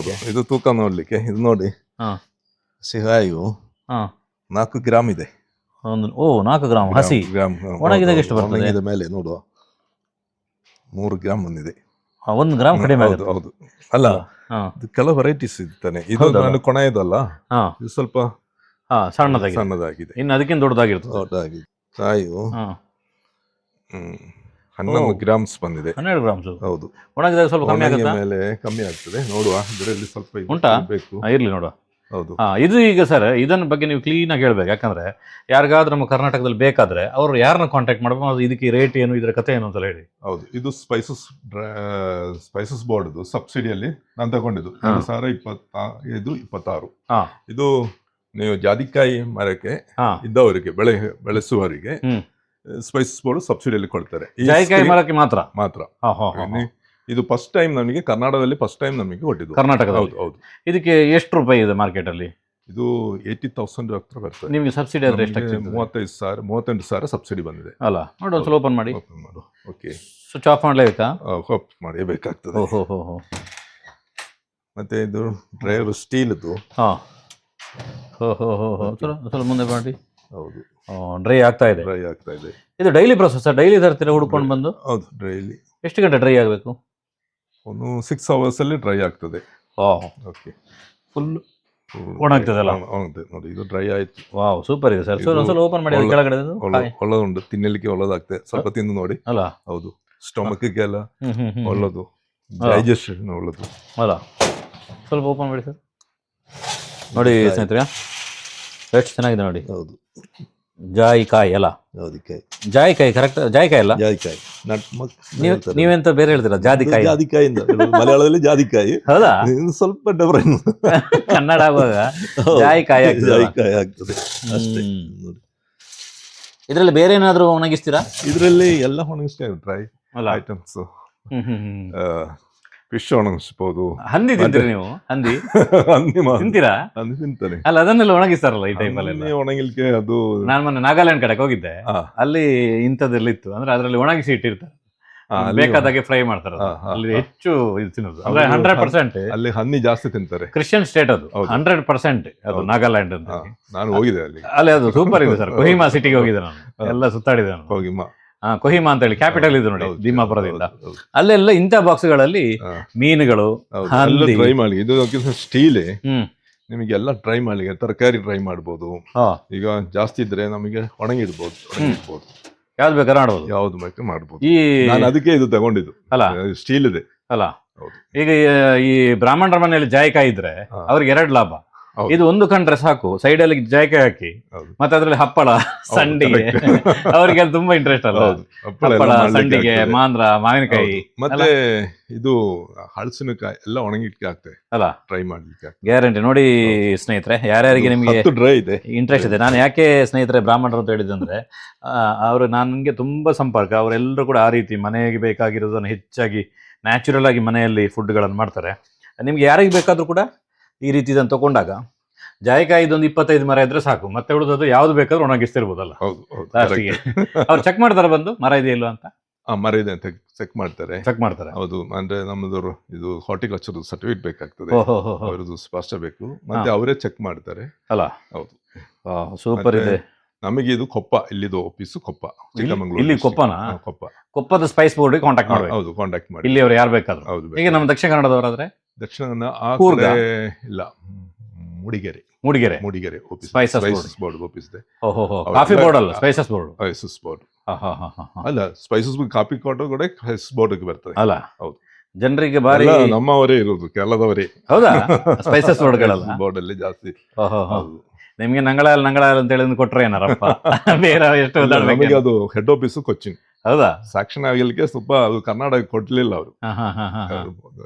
Speaker 2: ಇದು ತೂಕ ನೋಡ್ಲಿಕ್ಕೆ. ಇದು ನೋಡಿ, ಸಿಹಾಯು 4 ಗ್ರಾಮ್ ಇದೆ.
Speaker 1: 4 ಗ್ರಾಮ್ ಹಸಿ. ಒಣಗಿದಾಗ ಎಷ್ಟು ಬರ್ತದೆ?
Speaker 2: ಒಣಗಿದ ಮೇಲೆ ನೋಡುವ 3 ಗ್ರಾಮ್ ಬಂದಿದೆ.
Speaker 1: 1 ಗ್ರಾಮ್ ಕಡಿಮೆ ಆಗುತ್ತೆ.
Speaker 2: ಹೌದು. ಅಲ್ಲ, ಕೆಲವು ವೆರೈಟೀಸ್ ಇರ್ತಾನೆ. ಇದು ನಾನು ಕೊನೆಯದಲ್ಲ, ಇದು ಸ್ವಲ್ಪ ಸಣ್ಣದಾಗಿದೆ.
Speaker 1: ಇನ್ನು ಅದಕ್ಕಿಂತ ದೊಡ್ಡದಾಗಿರ್ತದೆ.
Speaker 2: ಕಾಯು 11 ಗ್ರಾಮ್ಸ್ ಬಂದಿದೆ.
Speaker 1: 12 ಗ್ರಾಮ್ಸ್.
Speaker 2: ಹೌದು.
Speaker 1: ಒಣಗಿದಾಗ ಸ್ವಲ್ಪ ಕಮ್ಮಿ ಆಗುತ್ತೆ.
Speaker 2: ಮೇಲೆ ಕಮ್ಮಿ ಆಗ್ತದೆ. ನೋಡುವ, ಇದರಲ್ಲಿ ಸ್ವಲ್ಪ
Speaker 1: ಉಂಟಾ
Speaker 2: ಬೇಕು.
Speaker 1: ಇರ್ಲಿ ನೋಡುವ.
Speaker 2: ಹೌದು.
Speaker 1: ಇದು ಈಗ ಸರ್, ಇದನ್ನ ಬಗ್ಗೆ ನೀವು ಕ್ಲೀನ್ ಆಗಿ ಹೇಳ್ಬೇಕು. ಯಾಕಂದ್ರೆ ಯಾರಿಗಾದ್ರೂ ನಮ್ಮ ಕರ್ನಾಟಕದಲ್ಲಿ ಬೇಕಾದ್ರೆ ಅವರು ಯಾರನ್ನ ಕಾಂಟ್ಯಾಕ್ಟ್ ಮಾಡಬಹುದು, ಇದಕ್ಕೆ ರೇಟ್ ಏನು, ಇದರ ಕಥೆ ಏನು ಅಂತ ಹೇಳಿ.
Speaker 2: ಹೌದು, ಇದು ಸ್ಪೈಸಸ್ ಬೋರ್ಡ್ ಸಬ್ಸಿಡಿಯಲ್ಲಿ ನಾನು ತಗೊಂಡಿದ್ದು. 2025-26. ಇದು ನೀವು ಜಾದಿಕಾಯಿ ಮರಕ್ಕೆ ಇದ್ದವರಿಗೆ, ಬೆಳೆಸುವವರಿಗೆ ಸ್ಪೈಸಸ್ ಬೋರ್ಡ್ ಸಬ್ಸಿಡಿಯಲ್ಲಿ ಕೊಡ್ತಾರೆ.
Speaker 1: ಜಾಯಿಕಾಯಿ ಮರಕ್ಕೆ
Speaker 2: ಮಾತ್ರ. ಇದು ಫಸ್ಟ್ ಟೈಮ್ ನಮಗೆ ಕರ್ನಾಟಕದಲ್ಲಿ ನಮಗೆ ಕೊಟ್ಟಿದ್ದು.
Speaker 1: ಕರ್ನಾಟಕದಲ್ಲಿ?
Speaker 2: ಹೌದು.
Speaker 1: ಇದಕ್ಕೆ ಎಷ್ಟು ರೂಪಾಯಿ ಇದೆ ಮಾರ್ಕೆಟ್ ಅಲ್ಲಿ?
Speaker 2: ಇದು 80,000 ಹತ್ರ ಬರ್ತದೆ.
Speaker 1: ನಿಮಗೆ ಸಬ್ಸಿಡಿ ಆದ್ರೆ ಎಷ್ಟು?
Speaker 2: 35,000 38,000 ಸಬ್ಸಿಡಿ ಬಂದಿದೆ.
Speaker 1: ಅಲ್ಲ, ನೋಡಿ ಒಂದ್ಸಲ ಓಪನ್ ಮಾಡಿ.
Speaker 2: ಓಕೆ,
Speaker 1: ಸ್ವಿಚ್ ಆಫ್ ಮಾಡಲೇಬೇಕಾ?
Speaker 2: ಆಫ್ ಮಾಡಬೇಕಾಗ್ತದೆ.
Speaker 1: ಓಹೋ.
Speaker 2: ಮತ್ತೆ ಇದು ಡ್ರೈವರ್ ಸ್ಟೀಲ್ದು.
Speaker 1: ಸ್ವಲ್ಪ ಮುಂದೆ ಮಾಡಿ.
Speaker 2: ಹೌದು,
Speaker 1: ಡ್ರೈ ಆಗ್ತಾ ಇದೆ. ಇದು ಡೈಲಿ ಪ್ರೊಸೆಸ್? ಡೈಲಿ ತರ್ತೀರಾ ಹುಡ್ಕೊಂಡು ಬಂದು?
Speaker 2: ಹೌದು, ಡೈಲಿ.
Speaker 1: ಎಷ್ಟು ಗಂಟೆ ಡ್ರೈ ಆಗಬೇಕು?
Speaker 2: ಒಂದು 6 hours ಅಲ್ಲಿ ಡ್ರೈ ಆಗ್ತದೆ. ಓಕೆ, ಫುಲ್
Speaker 1: ಒಣಗ್ತದಲ್ಲ?
Speaker 2: ನೋಡಿ, ಇದು ಡ್ರೈ ಆಯ್ತು.
Speaker 1: ವಾವ್, ಸೂಪರ್ ಇದೆ ಸರ್. ಒಂದ್ಸಲ ಓಪನ್ ಮಾಡಿ. ಕೆಳಗಡೆ
Speaker 2: ಒಳ್ಳೆದುಂಟು, ತಿನ್ನಲಿಕ್ಕೆ ಒಳ್ಳೆದಾಗ್ತದೆ. ಸ್ವಲ್ಪ ತಿಂದು ನೋಡಿ.
Speaker 1: ಅಲ್ಲ?
Speaker 2: ಹೌದು, ಸ್ಟಮಕ್ಗೆಲ್ಲ ಒಳ್ಳೆದು, ಡೈಜೆಷನ್ ಒಳ್ಳೆದು.
Speaker 1: ಅಲ್ಲ, ಸ್ವಲ್ಪ ಓಪನ್ ಮಾಡಿ ಸರ್. ನೋಡಿ ಸ್ನೇಹಿತರೆ, ಎಷ್ಟು ಚೆನ್ನಾಗಿದೆ ನೋಡಿ.
Speaker 2: ಹೌದು,
Speaker 1: ಜಾಯಿಕಾಯಿ ಅಲ್ಲ? ಜಾಯಿಕಾಯಿ ಕರೆಕ್ಟ್. ಜಾಯಿಕಾಯಿ ಅಲ್ಲ,
Speaker 2: ಜಾಯಿಕಾಯಿ.
Speaker 1: ನೀವೆಂತ ಬೇರೆ ಹೇಳ್ತೀರಾ? ಜಾದಿಕಾಯಿ.
Speaker 2: ಜಾದಿಕಾಯಿಯಿಂದ ಮಲಯಾಳದಲ್ಲಿ ಜಾದಿಕಾಯಿ.
Speaker 1: ಹೌದಾ?
Speaker 2: ಸ್ವಲ್ಪ ಡಿಫರೆಂಟ್.
Speaker 1: ಕನ್ನಡ ಆಗುವಾಗ ಜಾಯಿಕಾಯಿ
Speaker 2: ಆಗ್ತದೆ ಅಷ್ಟೇ.
Speaker 1: ಇದರಲ್ಲಿ ಬೇರೆ ಏನಾದ್ರು ಒಣಗಿಸ್ತೀರಾ?
Speaker 2: ಇದರಲ್ಲಿ ಎಲ್ಲ ಒಣಗಿಸ್ತೇವೆ, ಡ್ರೈ ಐಟಮ್ಸ್. ಫಿಶ್ ಒಣಗಿಸ್ಬೋದು.
Speaker 1: ಹಂದಿ ತಿಂತೀರಿ ನೀವು? ಹಂದಿ
Speaker 2: ಹಂದಿ
Speaker 1: ತಿಂತೀರಾ?
Speaker 2: ಹಂದಿ ತಿಂತಾನೆ.
Speaker 1: ಅಲ್ಲ, ಅದನ್ನೆಲ್ಲ ಒಣಗಿಸ್ತಾರಲ್ಲ ಈ ಟೈಮಲ್ಲಿ.
Speaker 2: ಹಂದಿ ಒಣಗಿಲ್ಕೆ ಅದು
Speaker 1: ನಾನು ಮೊನ್ನೆ ನಾಗಾಲ್ಯಾಂಡ್ ಕಡೆಗೆ ಹೋಗಿದ್ದೆ,
Speaker 2: ಹಾ.
Speaker 1: ಅಲ್ಲಿ ಇಂಥದ್ದೆಲ್ಲ ಇತ್ತು. ಅಂದ್ರೆ ಅದರಲ್ಲಿ ಒಣಗಿಸಿ ಇಟ್ಟಿರ್ತಾರೆ,
Speaker 2: ಅಲ್ಲಿ
Speaker 1: ಬೇಕಾದಾಗೆ ಫ್ರೈ ಮಾಡ್ತಾರೆ. ಅಲ್ಲಿ ಹೆಚ್ಚು ಇದು ತಿನ್ನೋದು ಅಂದ್ರೆ 100%
Speaker 2: ಅಲ್ಲಿ ಹಂದಿ ಜಾಸ್ತಿ ತಿಂತಾರೆ.
Speaker 1: ಕ್ರಿಶ್ಚಿಯನ್ ಸ್ಟೇಟ್ ಅದು. 100% ಅದು ನಾಗಾಲ್ಯಾಂಡ್ ಅಂತ.
Speaker 2: ನಾನು ಹೋಗಿದೆ ಅಲ್ಲಿ.
Speaker 1: ಅಲ್ಲಿ ಅದು ಸೂಪರ್ ಇದೆ ಸರ್. ಕೊಹಿಮಾ ಸಿಟಿಗೆ ಹೋಗಿದ್ದೆ ನಾನು, ಎಲ್ಲ ಸುತ್ತಾಡಿದೆ ನಾನು.
Speaker 2: ಹೋಗಿಮ್ಮ
Speaker 1: ಕೊಹಿಮಾ ಅಂತ ಹೇಳಿ ಕ್ಯಾಪಿಟಲ್ ಇದು ನೋಡಿ, ದೀಮಾಪುರದಿಂದ. ಅಲ್ಲೆಲ್ಲ ಇಂಥ ಬಾಕ್ಸ್ಗಳಲ್ಲಿ ಮೀನುಗಳು,
Speaker 2: ಟ್ರೈ ಮಾಡಿ. ಇದು ಸ್ಟೀಲ್ ನಿಮಗೆಲ್ಲ ಟ್ರೈ ಮಾಡಿ. ತರಕಾರಿ ಟ್ರೈ ಮಾಡ್ಬೋದು. ಈಗ ಜಾಸ್ತಿ ಇದ್ರೆ ನಮಗೆ ಒಣಗಿಡ್ಬೋದು.
Speaker 1: ಯಾವ್ದು ಬೇಕಾದ್ರೂ ಮಾಡ್ಬೋದು,
Speaker 2: ಯಾವ್ದು ಬೇಕು ಮಾಡ್ಬೋದು.
Speaker 1: ಈ
Speaker 2: ನಾನು ಅದಕ್ಕೆ ಇದು ತಗೊಂಡಿದ್ದು ಅಲ್ಲ, ಸ್ಟೀಲ್ ಇದೆ
Speaker 1: ಅಲ್ಲ. ಈಗ ಈ ಬ್ರಾಹ್ಮಣರ ಮನೆಯಲ್ಲಿ ಜಾಯಿಕಾಯಿ ಇದ್ರೆ ಅವ್ರಿಗೆ 2 ಲಾಭ. ಇದು ಒಂದು ಕಂಡ್ರೆ ಸಾಕು, ಸೈಡ್ ಅಲ್ಲಿ ಜಾಯಿಕಾಯಿ ಹಾಕಿ ಮತ್ತೆ ಅದ್ರಲ್ಲಿ ಹಪ್ಪಳ, ಸಂಡಿಗೆ. ಅವ್ರಿಗೆ ಅದು ತುಂಬಾ ಇಂಟ್ರೆಸ್ಟ್ ಅಲ್ಲ. ಹಪ್ಪಳ, ಸಂಡಿಗೆ, ಮಾಂದ್ರ, ಮಾವಿನಕಾಯಿ,
Speaker 2: ಮತ್ತೆ ಇದು ಹಳಸಿನಕಾಯಿ ಎಲ್ಲ ಒಣಗಿಟ್ಕೆ ಆಗ್ತದೆ ಅಲ್ಲ, ಟ್ರೈ ಮಾಡ್ಲಿಕ್ಕೆ
Speaker 1: ಗ್ಯಾರಂಟಿ. ನೋಡಿ ಸ್ನೇಹಿತರೆ, ಯಾರ್ಯಾರಿಗೆ ನಿಮಗೆ
Speaker 2: ಡ್ರೈ ಇದೆ ಇಂಟ್ರೆಸ್ಟ್
Speaker 1: ಇದೆ, ನಾನು ಯಾಕೆ ಸ್ನೇಹಿತರೆ ಬ್ರಾಹ್ಮಣರು ಅಂತ ಹೇಳಿದಂದ್ರೆ, ಅವರು ನನಗೆ ತುಂಬಾ ಸಂಪರ್ಕ. ಅವರೆಲ್ಲರೂ ಕೂಡ ಆ ರೀತಿ ಮನೆಗೆ ಬೇಕಾಗಿರೋದನ್ನು ಹೆಚ್ಚಾಗಿ ನ್ಯಾಚುರಲ್ ಆಗಿ ಮನೆಯಲ್ಲಿ ಫುಡ್ಗಳನ್ನು ಮಾಡ್ತಾರೆ. ನಿಮ್ಗೆ ಯಾರಿಗೆ ಬೇಕಾದ್ರೂ ಕೂಡ ಈ ರೀತಿ ಇದನ್ನು ತಗೊಂಡಾಗ ಜಾಯಿಕಾಯಿ ಇದೊಂದು 25 ಮರ ಇದ್ರೆ ಸಾಕು, ಮತ್ತೆ ಉಳಿದದು ಯಾವ್ದು ಬೇಕಾದ್ರೂ ಒಣಗಿಸ್ತಿರ್ಬೋದಲ್ಲ. ಲಾಸ್ಟಿಗೆ ಅವ್ರು ಚೆಕ್ ಮಾಡ್ತಾರೆ ಬಂದು, ಮರ ಇದೆಯಾ ಇಲ್ವಾ ಅಂತ.
Speaker 2: ಮರ ಇದೆ ಅಂತ ಚೆಕ್ ಮಾಡ್ತಾರೆ. ಹೌದು, ಅಂದ್ರೆ ನಮ್ಮದವರು ಇದು ಹಾರ್ಟಿಕಲ್ಚರ್ ಸರ್ಟಿಫಿಕೇಟ್ ಬೇಕಾಗ್ತದೆ, ಅವರದ್ದು ಸ್ಪಷ್ಟ ಬೇಕು. ಮತ್ತೆ ಅವರೇ ಚೆಕ್ ಮಾಡ್ತಾರೆ ಅಲ್ಲ. ಹೌದು,
Speaker 1: ಸೂಪರ್ ಇದೆ.
Speaker 2: ನಮಗೆ ಇದು ಕೊಪ್ಪ, ಇಲ್ಲಿದು ಆಫೀಸು ಕೊಪ್ಪ, ಚಿಕ್ಕಮಂಗ್ಳೂರು.
Speaker 1: ಇಲ್ಲಿ ಕೊಪ್ಪನಾ? ಕೊಪ್ಪದ ಸ್ಪೈಸ್ ಬೋರ್ಡ್ ಕಾಂಟ್ಯಾಕ್ಟ್ ಮಾಡಿ.
Speaker 2: ಹೌದು, ಕಾಂಟ್ಯಾಕ್ಟ್ ಮಾಡಿ.
Speaker 1: ಇಲ್ಲಿ ಅವ್ರು ಯಾರು ಬೇಕಾದ್ರು.
Speaker 2: ಹೌದು,
Speaker 1: ಈಗ ನಮ್ಮ ದಕ್ಷಿಣ ಕನ್ನಡದವರಾದ್ರೆ
Speaker 2: ದಕ್ಷಿಣ ಇಲ್ಲ, ಮೂಡಿಗೆರೆ
Speaker 1: ಸ್ಪೈಸಸ್
Speaker 2: ಬೋರ್ಡ್ ಆಫೀಸ್ ಇದೆ.
Speaker 1: ಕಾಫಿ ಬೋರ್ಡ್ ಅಲ್ಲ, ಸ್ಪೈಸಸ್ ಬೋರ್ಡ್.
Speaker 2: ಅಲ್ಲ, ಸ್ಪೈಸಸ್ ಕಾಫಿ ಕೊಟ್ಟು ಕೂಡ ಬೋರ್ಡ್ ಬರ್ತದೆ
Speaker 1: ಅಲ್ಲ.
Speaker 2: ಹೌದು,
Speaker 1: ಜನರಿಗೆ ಬಾರಿ
Speaker 2: ನಮ್ಮವರೇ ಇರೋದು, ಕೇರಳದವರೇ.
Speaker 1: ಹೌದಾ? ಸ್ಪೈಸಸ್ ಬೋರ್ಡ್ಗಳಲ್ಲ
Speaker 2: ಬೋರ್ಡ್ ಅಲ್ಲಿ ಜಾಸ್ತಿ.
Speaker 1: ನಿಮ್ಗೆ ನಂಗಳ ಅಂತ ಹೇಳಿ ಕೊಟ್ರೆ ಏನಾರಪ್ಪ, ಬೇರೆ ಎಷ್ಟು
Speaker 2: ನಮಗೆ ಅದು ಹೆಡ್ ಆಫೀಸು ಕೊಚ್ಚಿನ್.
Speaker 1: ಹೌದಾ?
Speaker 2: ಸಾಕ್ಷಣ ಆಗಲಿಕ್ಕೆ ಸ್ವಲ್ಪ ಅದು ಕರ್ನಾಟಕ ಕೊಡ್ಲಿಲ್ಲ ಅವರು.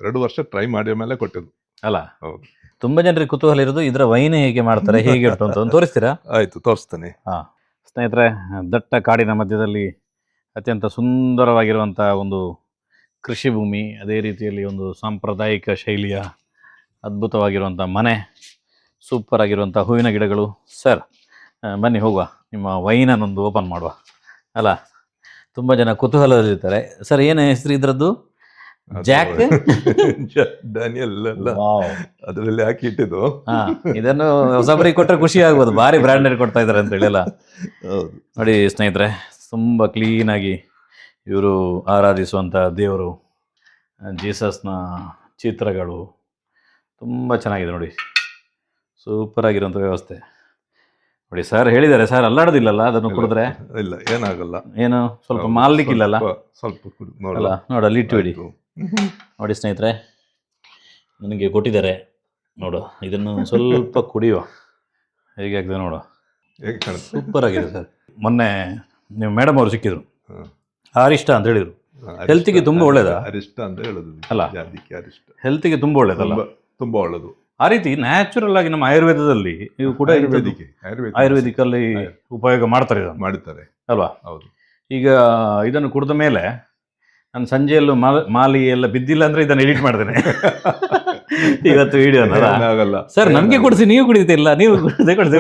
Speaker 2: 2 ವರ್ಷ ಟ್ರೈ ಮಾಡಿದ ಮೇಲೆ ಕೊಟ್ಟಿದ್ದು
Speaker 1: ಅಲ್ಲ. ಹೌದು, ತುಂಬಾ ಜನರಿಗೆ ಕುತೂಹಲ ಇರೋದು ಇದರ ವೈನ್ ಹೇಗೆ ಮಾಡ್ತಾರೆ, ಹೇಗೆ ಇಟ್ಟು ಅಂತ ತೋರಿಸ್ತೀರಾ?
Speaker 2: ಆಯ್ತು, ತೋರಿಸ್ತೇನೆ.
Speaker 1: ಸ್ನೇಹಿತರೆ, ದಟ್ಟ ಕಾಡಿನ ಮಧ್ಯದಲ್ಲಿ ಅತ್ಯಂತ ಸುಂದರವಾಗಿರುವಂಥ ಒಂದು ಕೃಷಿ ಭೂಮಿ, ಅದೇ ರೀತಿಯಲ್ಲಿ ಒಂದು ಸಾಂಪ್ರದಾಯಿಕ ಶೈಲಿಯ ಅದ್ಭುತವಾಗಿರುವಂಥ ಮನೆ, ಸೂಪರ್ ಆಗಿರುವಂಥ ಹೂವಿನ ಗಿಡಗಳು. ಸರ್ ಬನ್ನಿ ಹೋಗುವ, ನಿಮ್ಮ ವೈನನ್ನೊಂದು ಓಪನ್ ಮಾಡುವ ಅಲ್ಲ. ತುಂಬ ಜನ ಕುತೂಹಲದಲ್ಲಿರ್ತಾರೆ. ಸರ್ ಏನು ಹೆಸರು ಇದ್ರದ್ದು? ಜಾಕ್
Speaker 2: ಡ್ಯಾನಿಯಲ್ ಅದರಲ್ಲಿ ಹಾಕಿ ಇಟ್ಟಿದ್ದು.
Speaker 1: ಇದನ್ನು ಹೊಸಬರಿಗೆ ಕೊಟ್ಟರೆ ಖುಷಿ ಆಗ್ಬೋದು, ಭಾರಿ ಬ್ರ್ಯಾಂಡೆಡ್ ಕೊಡ್ತಾ ಇದ್ದಾರೆ ಅಂತ ಹೇಳಿಲ್ಲ. ನೋಡಿ ಸ್ನೇಹಿತರೆ, ತುಂಬ ಕ್ಲೀನಾಗಿ ಇವರು ಆರಾಧಿಸುವಂಥ ದೇವರು, ಜೀಸಸ್ನ ಚಿತ್ರಗಳು ತುಂಬ ಚೆನ್ನಾಗಿದೆ ನೋಡಿ. ಸೂಪರ್ ಆಗಿರುವಂಥ ವ್ಯವಸ್ಥೆ ನೋಡಿ. ಸರ್ ಹೇಳಿದ್ದಾರೆ, ಸರ್ ಅಲ್ಲಾಡೋದಿಲ್ಲಲ್ಲ ಅದನ್ನು ಕುಡಿದ್ರೆ?
Speaker 2: ಇಲ್ಲ, ಏನಾಗಲ್ಲ.
Speaker 1: ಏನು ಸ್ವಲ್ಪ ಮಾಲ್ಲಿಕ್ಕಿಲ್ಲಲ್ಲ?
Speaker 2: ಸ್ವಲ್ಪ
Speaker 1: ಅಲ್ಲ, ನೋಡಿ ಅಲ್ಲಿ ಇಟ್ಟು ಬಿಡಿ. ನೋಡಿ ಸ್ನೇಹಿತರೆ, ನನಗೆ ಕೊಟ್ಟಿದ್ದಾರೆ ನೋಡು, ಇದನ್ನು ಸ್ವಲ್ಪ ಕುಡಿಯುವ. ಹೇಗೆ ಆಗ್ತದೆ ನೋಡು, ಸೂಪರ್ ಆಗಿದೆ ಸರ್. ಮೊನ್ನೆ ನೀವು ಮೇಡಮ್ ಅವರು ಸಿಕ್ಕಿದ್ರು, ಅರಿಷ್ಟ ಅಂತ ಹೇಳಿದ್ರು. ಹೆಲ್ತಿಗೆ ತುಂಬ ಒಳ್ಳೇದಾ?
Speaker 2: ಅರಿಷ್ಟ ಅಂತ ಹೇಳೋದು
Speaker 1: ಅಲ್ಲ, ಹೆಲ್ತಿಗೆ ತುಂಬ ಒಳ್ಳೇದಲ್ಲ?
Speaker 2: ತುಂಬ ಒಳ್ಳೇದು.
Speaker 1: ಆ ರೀತಿ ನ್ಯಾಚುರಲ್ ಆಗಿ ನಮ್ಮ ಆಯುರ್ವೇದದಲ್ಲಿ ಇವು ಕೂಡ ಆಯುರ್ವೇದಿಕ್ ಅಲ್ಲಿ ಉಪಯೋಗ ಮಾಡ್ತಾರೆ ಅಲ್ವಾ? ಹೌದು. ಈಗ ಇದನ್ನು ಕುಡಿದ ಮೇಲೆ ನಾನು ಸಂಜೆಯಲ್ಲೂ ಮಾಲಿ ಎಲ್ಲ ಬಿದ್ದಿಲ್ಲ ಅಂದ್ರೆ ಇದನ್ನು ಎಡಿಟ್ ಮಾಡ್ತೇನೆ ಇವತ್ತು ವಿಡಿಯೋನ. ಸರ್ ನಮ್ಗೆ ಕೊಡಿಸಿ, ನೀವು ಕುಡಿತಿಲ್ಲ, ನೀವು ಕೊಡಿಸಿ.